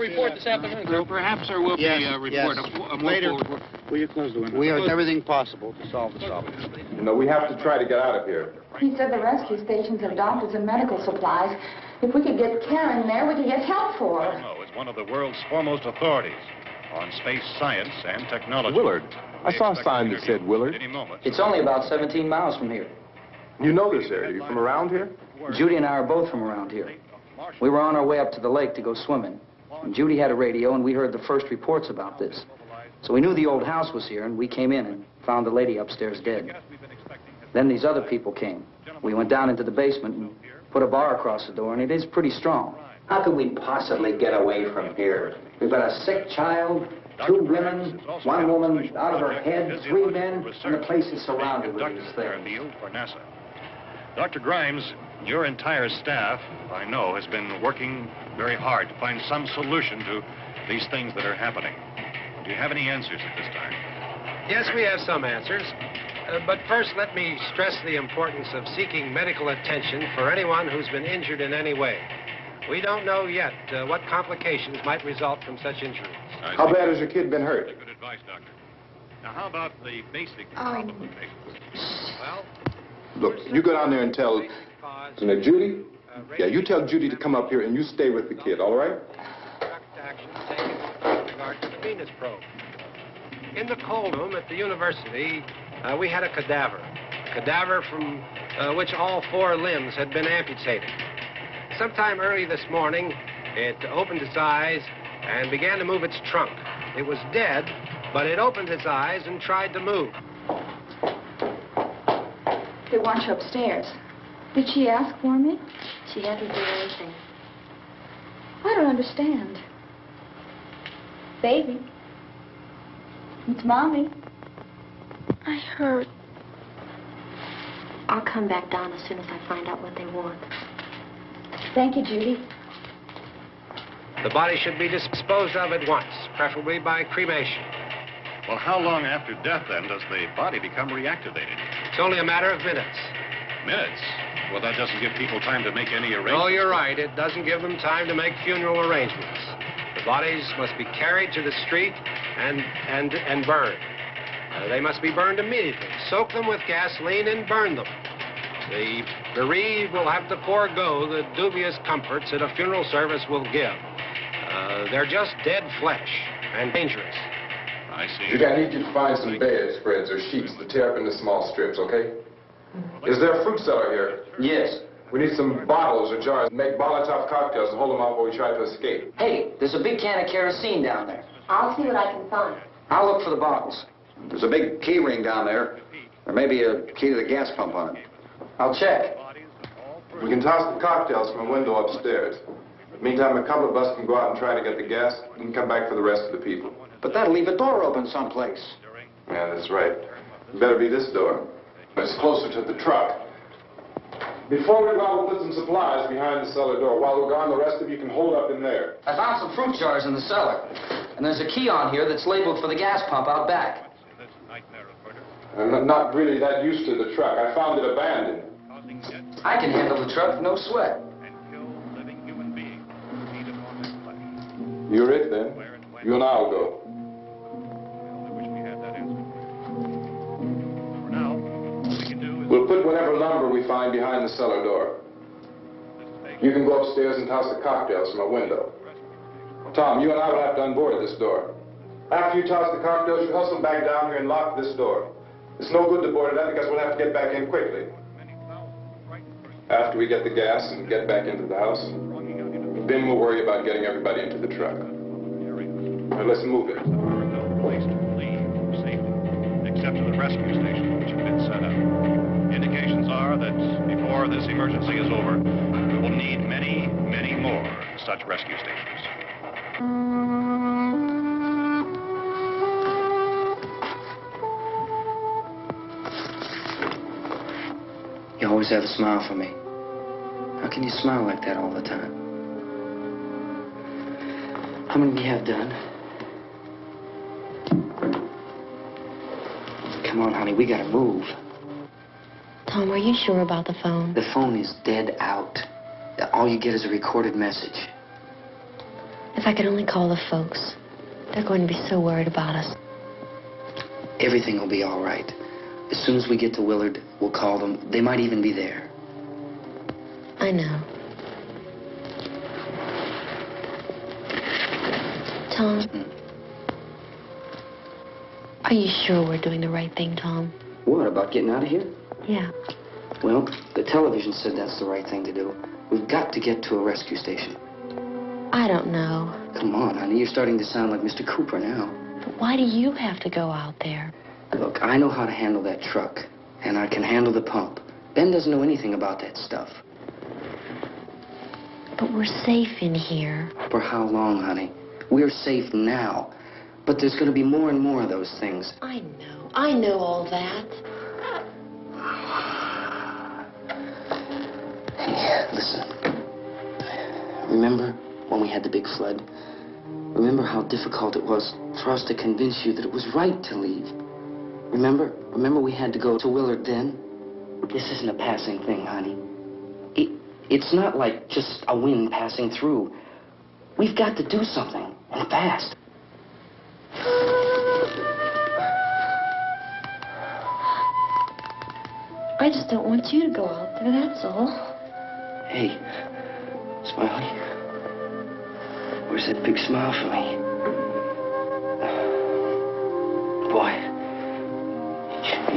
report this afternoon. Perhaps there will be a report. Yes. Later. Will you close the window? We are doing everything possible to solve the problem. You know, we have to try to get out of here. He said the rescue stations have doctors and medical supplies. If we could get care in there, we could get help for her. No, it's one of the world's foremost authorities on space science and technology. Willard. I saw a sign that said Willard. Any moment. It's only about 17 miles from here. You know this area. You from around here? Judy and I are both from around here. We were on our way up to the lake to go swimming. And Judy had a radio, and we heard the first reports about this. So we knew the old house was here, and we came in and found the lady upstairs dead. Then these other people came. We went down into the basement and put a bar across the door, and it is pretty strong. How could we possibly get away from here? We've got a sick child, 2 women, 1 woman out of her head, 3 men, and the place is surrounded with these things. For NASA. Dr. Grimes, your entire staff, I know, has been working very hard to find some solution to these things that are happening. Do you have any answers at this time? Yes, we have some answers. But first, let me stress the importance of seeking medical attention for anyone who's been injured in any way. We don't know yet what complications might result from such injuries. How bad has your kid been hurt? Good advice, Doctor. Now, how about the basic complications? Well, Look, you go down there and tell, Judy? Yeah, you tell Judy to come up here and you stay with the kid, all right? direct action taken with regard to the Venus probe. In the cold room at the university, we had a cadaver from which all 4 limbs had been amputated. Sometime early this morning, it opened its eyes and began to move its trunk. It was dead, but it opened its eyes and tried to move. They want you upstairs. Did she ask for me? She hasn't done anything. I don't understand. Baby. It's Mommy. I heard. I'll come back down as soon as I find out what they want. Thank you, Judy. The body should be disposed of at once, preferably by cremation. Well, how long after death, then, does the body become reactivated? It's only a matter of minutes. Minutes? Well, that doesn't give people time to make any arrangements. Oh, you're right. It doesn't give them time to make funeral arrangements. The bodies must be carried to the street and burned. They must be burned immediately. Soak them with gasoline and burn them. The bereaved will have to forego the dubious comforts that a funeral service will give. They're just dead flesh and dangerous. I see. Judy, I need you to find some bedspreads or sheets to tear up into small strips, okay? Is there a fruit cellar here? Yes. We need some bottles or jars. Make Molotov cocktails and hold them out while we try to escape. Hey, there's a big can of kerosene down there. I'll see what I can find. I'll look for the bottles. There's a big key ring down there. There may be a key to the gas pump on it. I'll check. We can toss the cocktails from a window upstairs. Meantime, a couple of us can go out and try to get the gas. We can come back for the rest of the people. But that'll leave a door open someplace. Yeah, that's right. It better be this door. It's closer to the truck. Before we go out, we'll put some supplies behind the cellar door. While we're gone, the rest of you can hold up in there. I found some fruit jars in the cellar. And there's a key on here that's labeled for the gas pump out back. I'm not really that used to the truck. I found it abandoned. I can handle the truck, no sweat. You're it, then. You and I'll go. We'll put whatever lumber we find behind the cellar door. You can go upstairs and toss the cocktails from a window. Tom, you and I will have to unboard this door. After you toss the cocktails, you hustle back down here and lock this door. It's no good to board it up because we'll have to get back in quickly. After we get the gas and get back into the house, then we'll worry about getting everybody into the truck. Now let's move it. Place to leave safely, except to the rescue stations which have been set up. Indications are that before this emergency is over, we will need many, many more such rescue stations. You always have a smile for me. How can you smile like that all the time? How many do you have done? Come on, honey, we gotta move. Tom, are you sure about the phone? The phone is dead out. All you get is a recorded message. If I could only call the folks. They're going to be so worried about us. Everything will be all right. As soon as we get to Willard, we'll call them. They might even be there. I know. Tom? Are you sure we're doing the right thing, Tom? What, about getting out of here? Yeah. Well, the television said that's the right thing to do. We've got to get to a rescue station. I don't know. Come on, honey, you're starting to sound like Mr. Cooper now. But why do you have to go out there? Look, I know how to handle that truck, and I can handle the pump. Ben doesn't know anything about that stuff. But we're safe in here. For how long, honey? We're safe now. But there's going to be more and more of those things. I know. I know all that. Hey, listen. Remember when we had the big flood? Remember how difficult it was for us to convince you that it was right to leave? Remember? Remember we had to go to Willard then? This isn't a passing thing, honey. It's not like just a wind passing through. We've got to do something, and fast. I just don't want you to go out there, that's all. Hey, Smiley. Where's that big smile for me? Boy,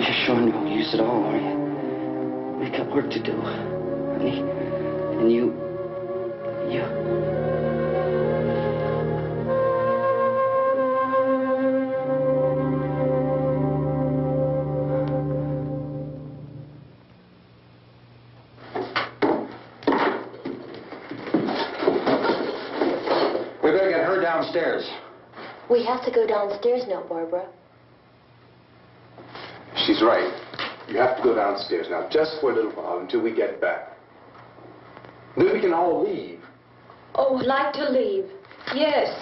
you're sure you won't use it all, are you? We've got work to do, honey. And you... We better get her downstairs. We have to go downstairs now, Barbara. She's right. You have to go downstairs now, just for a little while, until we get back. Then we can all leave. Oh, I'd like to leave. Yes.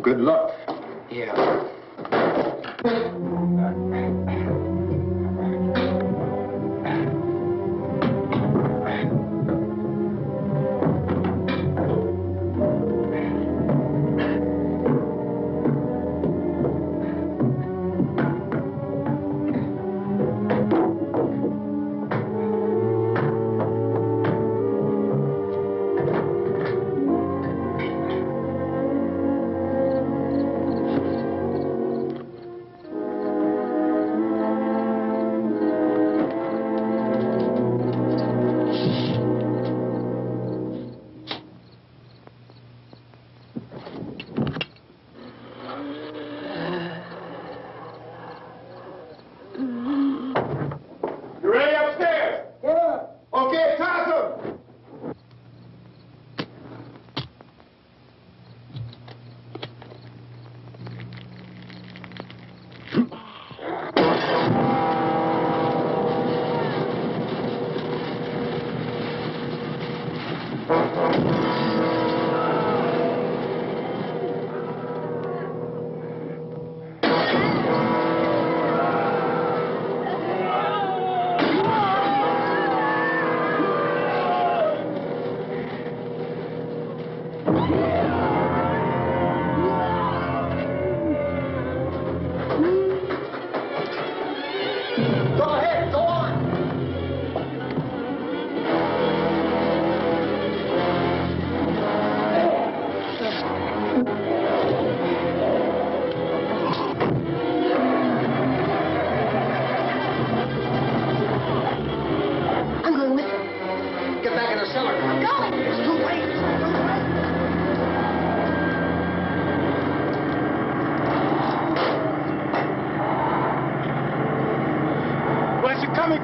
Good luck. Yeah.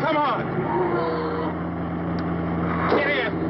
Come on. Get in.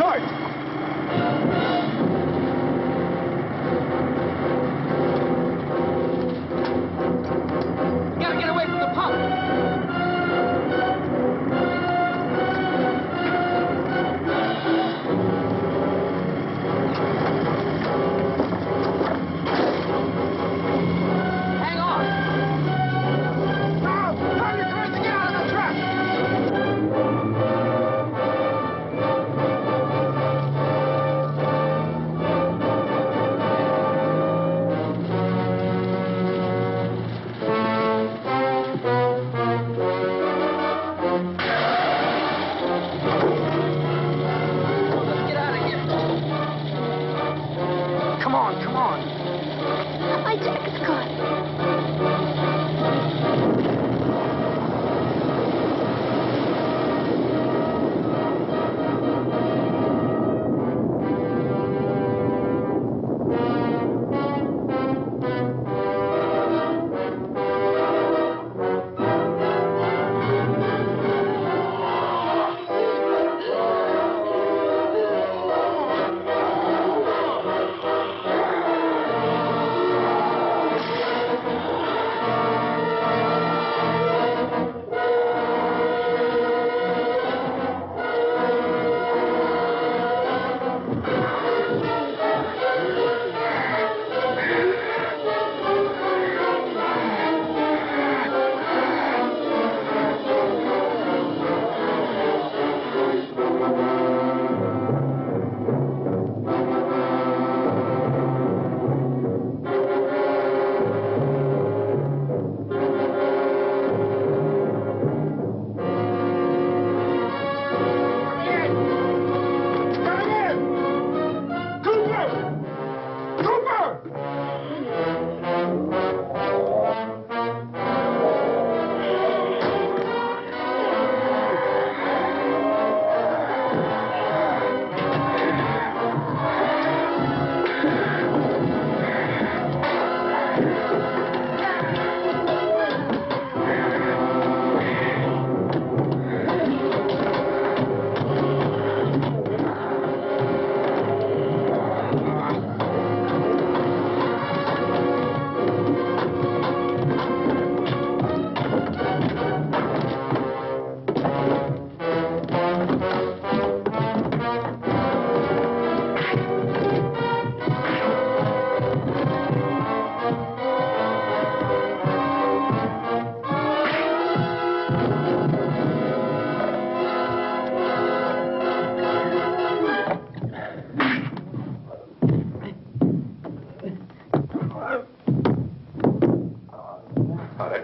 Start! Gotta get away from the pump. Hang on. Now, turn your course to get out of the truck. Let's get out of here. Come on, come on. My jacket's caught.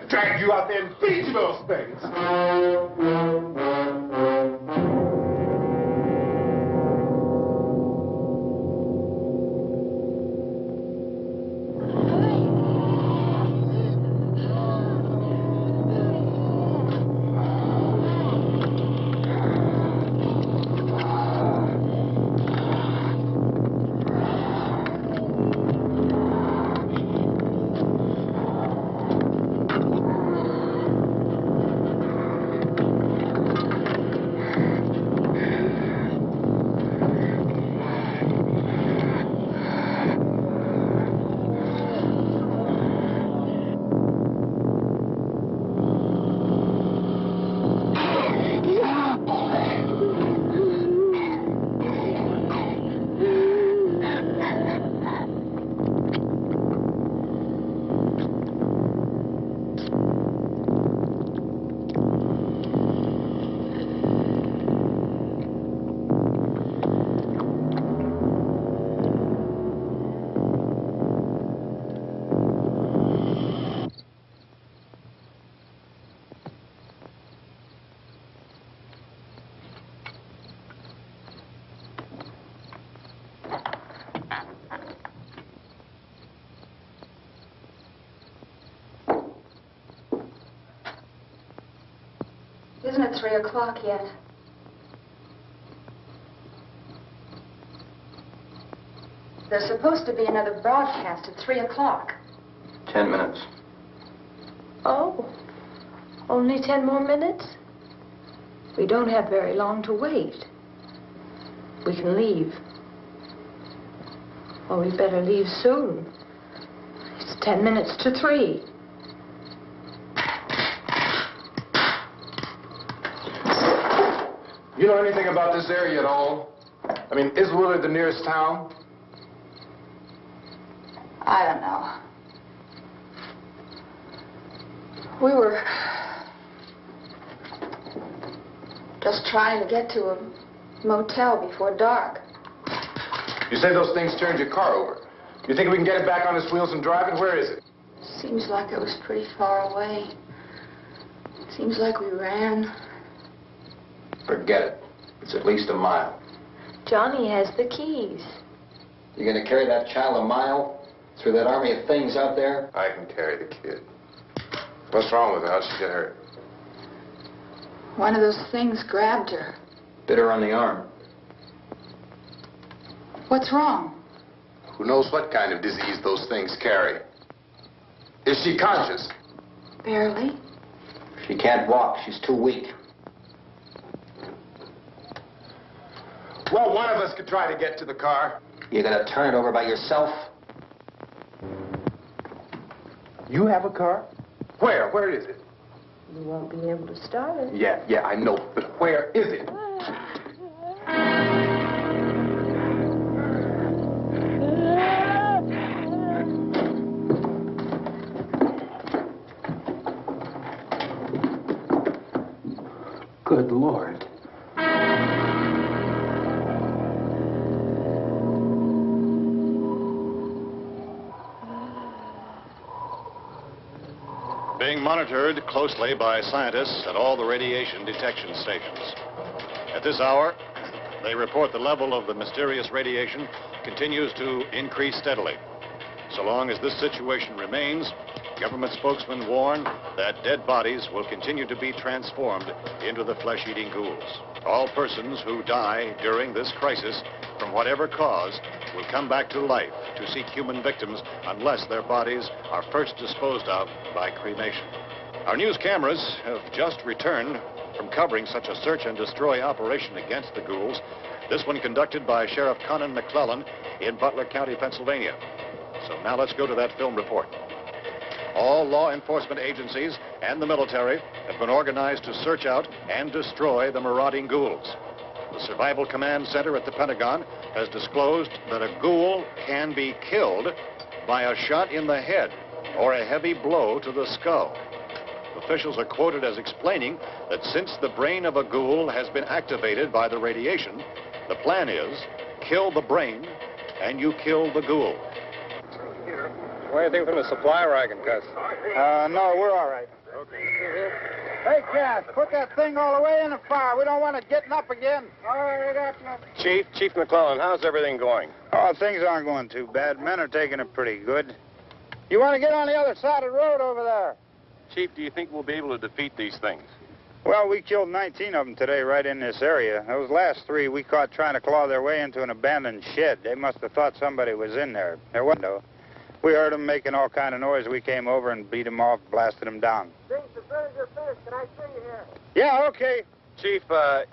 Drag you out there and feed you those things. Isn't it 3 o'clock yet? There's supposed to be another broadcast at 3 o'clock. 10 minutes. Oh, only 10 more minutes? We don't have very long to wait. We can leave. Well, we better leave soon. It's 10 minutes to 3. You know anything about this area at all? I mean, is Willard the nearest town? I don't know. We were just trying to get to a motel before dark. You say those things turned your car over. You think we can get it back on its wheels and drive it? Where is it? Seems like it was pretty far away. Seems like we ran. Forget it. It's at least a mile. Johnny has the keys. You gonna carry that child a mile through that army of things out there? I can carry the kid. What's wrong with her? How'd she get hurt? One of those things grabbed her. Bit her on the arm. What's wrong? Who knows what kind of disease those things carry? Is she conscious? Barely. She can't walk. She's too weak. Well, one of us could try to get to the car. You gonna turn it over by yourself? You have a car? Where? Where is it? You won't be able to start it. Yeah, I know. But where is it? Good Lord. Being monitored closely by scientists at all the radiation detection stations. At this hour, they report the level of the mysterious radiation continues to increase steadily. So long as this situation remains, government spokesmen warn that dead bodies will continue to be transformed into the flesh-eating ghouls. All persons who die during this crisis, from whatever cause, will come back to life to seek human victims unless their bodies are first disposed of by cremation. Our news cameras have just returned from covering such a search and destroy operation against the ghouls, this one conducted by Sheriff Conan McClellan in Butler County, Pennsylvania. So now let's go to that film report. All law enforcement agencies and the military have been organized to search out and destroy the marauding ghouls. The Survival Command Center at the Pentagon has disclosed that a ghoul can be killed by a shot in the head or a heavy blow to the skull. Officials are quoted as explaining that since the brain of a ghoul has been activated by the radiation, the plan is kill the brain and you kill the ghoul. What do you think from the supply wagon, Gus? No, we're all right. Hey, Cass, put that thing all the way in the fire. We don't want it getting up again. All right, up. Chief McClellan, how's everything going? Oh, things aren't going too bad. Men are taking it pretty good. You want to get on the other side of the road over there? Chief, do you think we'll be able to defeat these things? Well, we killed 19 of them today right in this area. Those last 3 we caught trying to claw their way into an abandoned shed. They must have thought somebody was in there. There wasn't, though. We heard them making all kind of noise. We came over and beat them off, blasted them down. As soon as you're finished, can I see you here? Yeah, okay. Chief,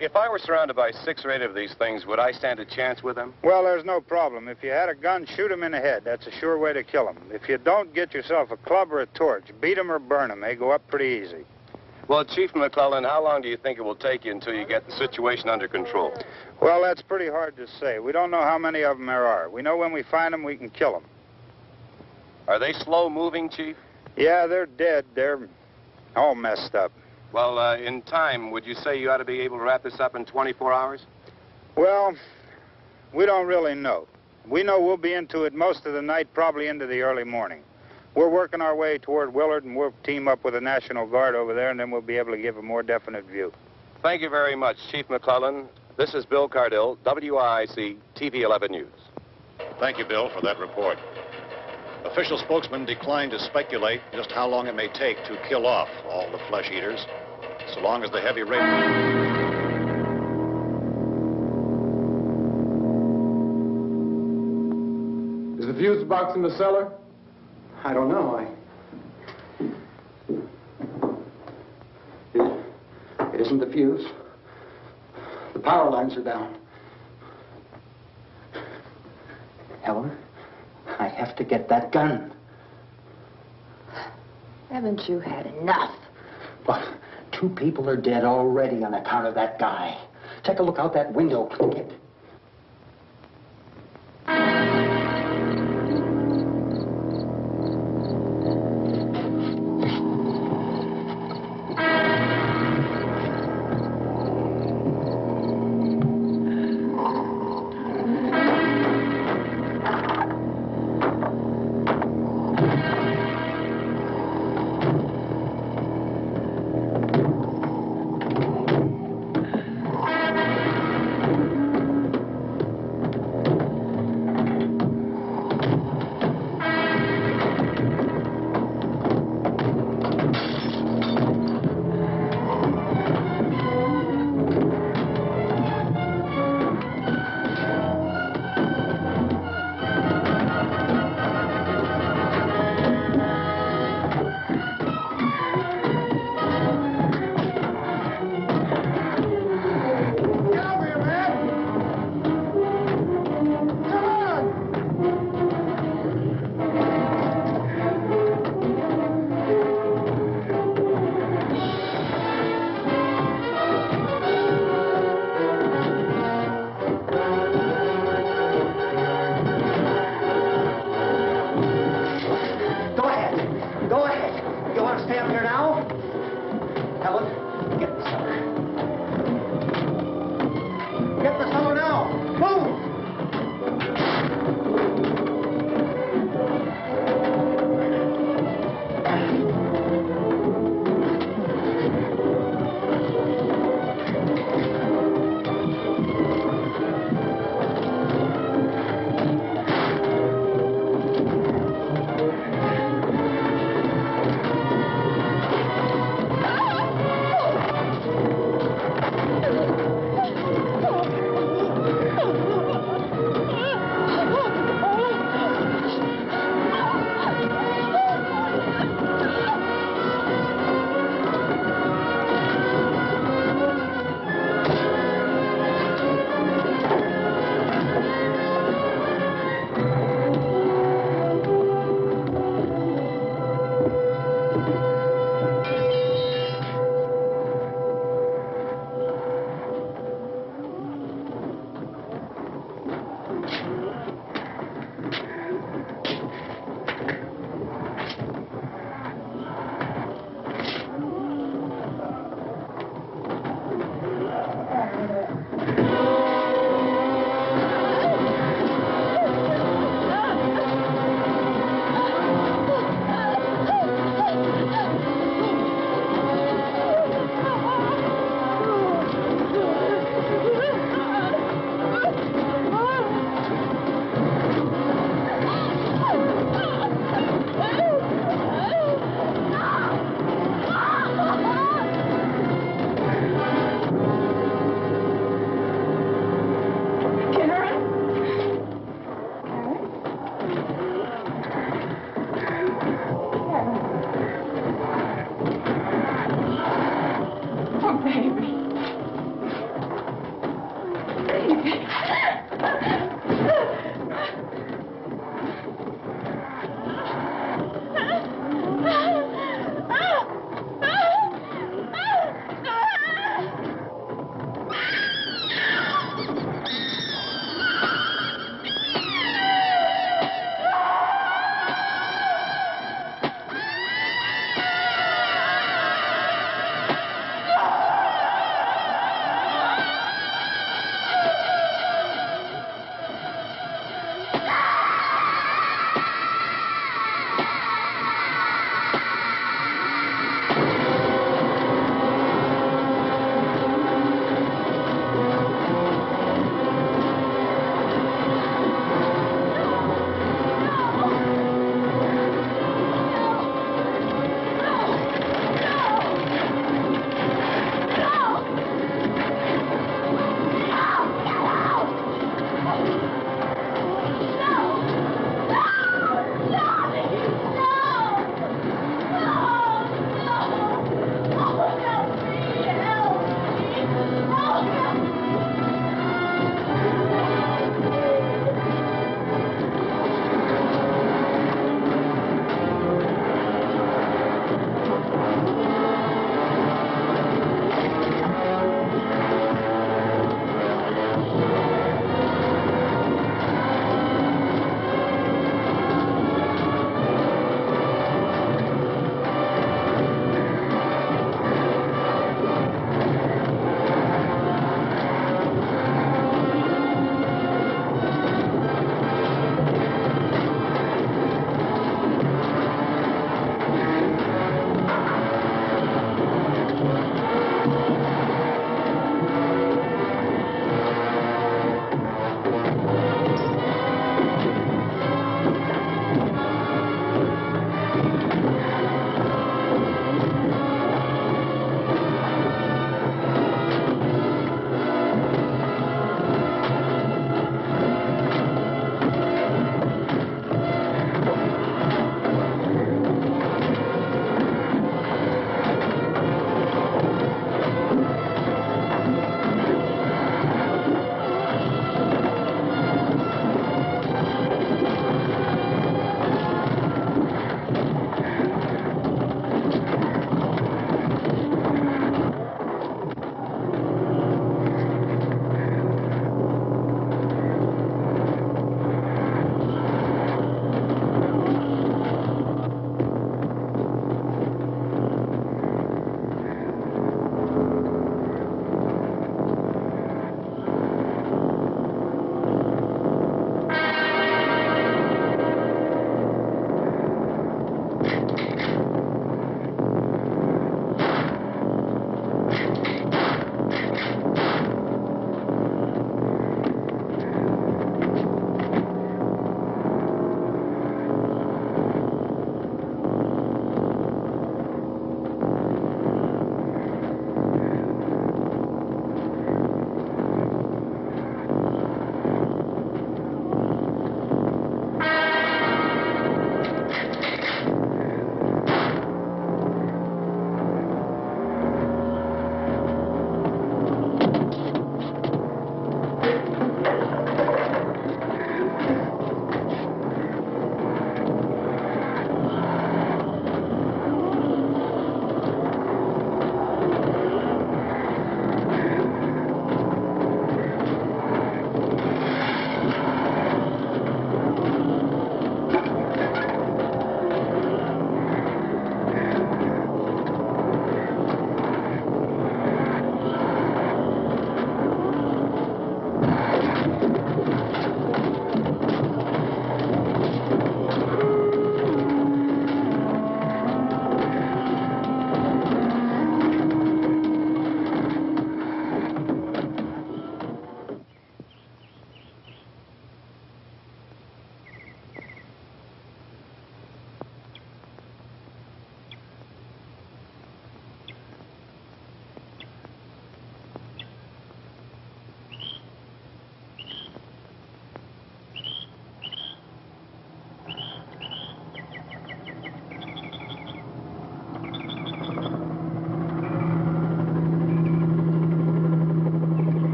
if I were surrounded by 6 or 8 of these things, would I stand a chance with them? Well, there's no problem. If you had a gun, shoot them in the head. That's a sure way to kill them. If you don't, get yourself a club or a torch. Beat them or burn them. They go up pretty easy. Well, Chief McClellan, how long do you think it will take you until you get the situation under control? Well, that's pretty hard to say. We don't know how many of them there are. We know when we find them, we can kill them. Are they slow-moving, Chief? Yeah, they're dead. They're all messed up. Well, in time, would you say you ought to be able to wrap this up in 24 hours? Well, we don't really know. We know we'll be into it most of the night, probably into the early morning. We're working our way toward Willard, and we'll team up with the National Guard over there, and then we'll be able to give a more definite view. Thank you very much, Chief McClellan. This is Bill Cardill, WIC TV 11 News. Thank you, Bill, for that report. Official spokesmen declined to speculate just how long it may take to kill off all the flesh eaters, so long as the heavy rate... Is the fuse box in the cellar? I don't know. It isn't the fuse. The power lines are down. Helen, I have to get that gun. Haven't you had enough? Well, 2 people are dead already on account of that guy. Take a look out that window. Get...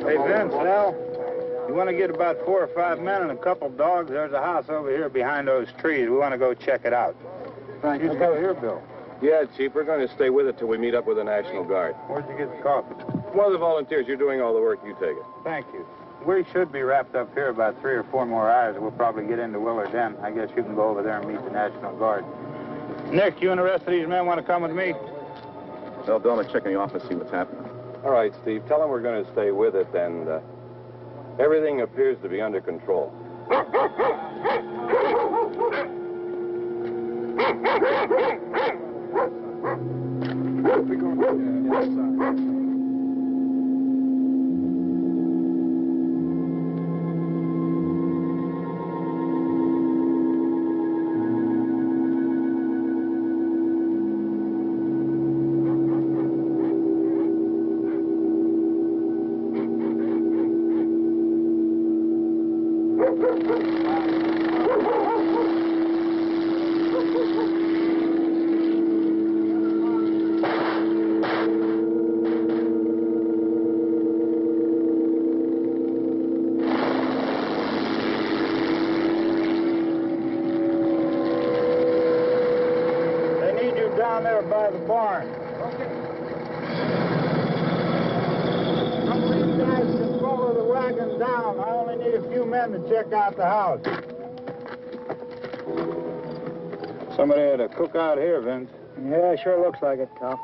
Hey, Vince, Al, you want to get about 4 or 5 men and a couple dogs? There's a house over here behind those trees. We want to go check it out. Thank you. Go here, Bill. Yeah, Chief, we're going to stay with it till we meet up with the National Guard. Where'd you get the coffee? One of the volunteers. You're doing all the work. You take it. Thank you. We should be wrapped up here about 3 or 4 more hours. We'll probably get into Willard then. I guess you can go over there and meet the National Guard. Nick, you and the rest of these men want to come with me? Well, Bill, I'm checking the office, see what's happening. All right, Steve. Tell them we're going to stay with it, and everything appears to be under control. Down there by the barn. Okay. Some of these guys can follow the wagon down. I only need a few men to check out the house. Somebody had a cookout here, Vince. Yeah, sure looks like it, Tom.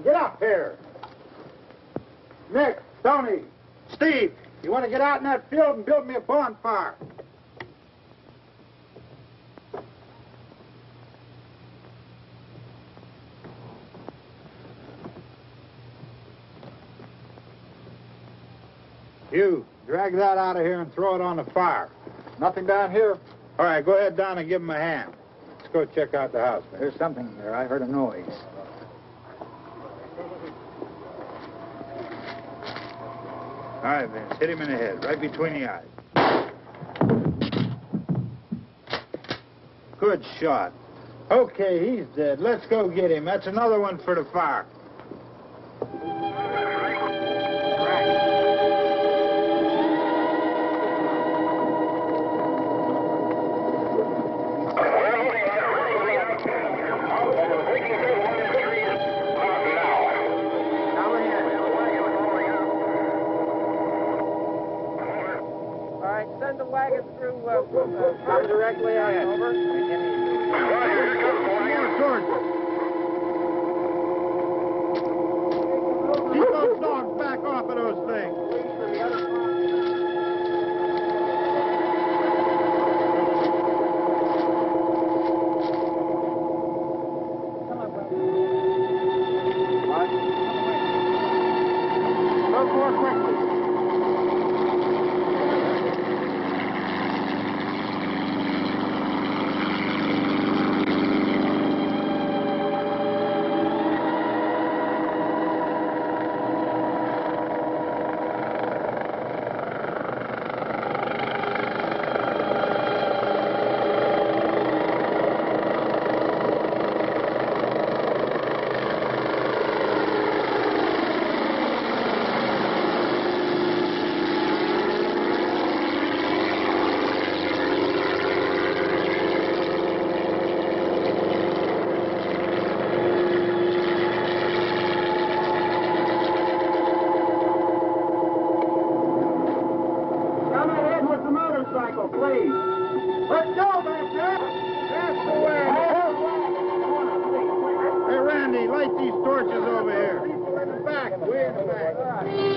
Get up here. Nick, Tony, Steve, you want to get out in that field and build me a bonfire? You, drag that out of here and throw it on the fire. Nothing down here? All right, go ahead down and give him a hand. Let's go check out the house. There's something there. I heard a noise. All right, Vince, hit him in the head, right between the eyes. Good shot. Okay, he's dead. Let's go get him. That's another one for the fire. Come directly on over. Keep those dogs back off of those things. Go more quickly. Light these torches over here. Way in the back.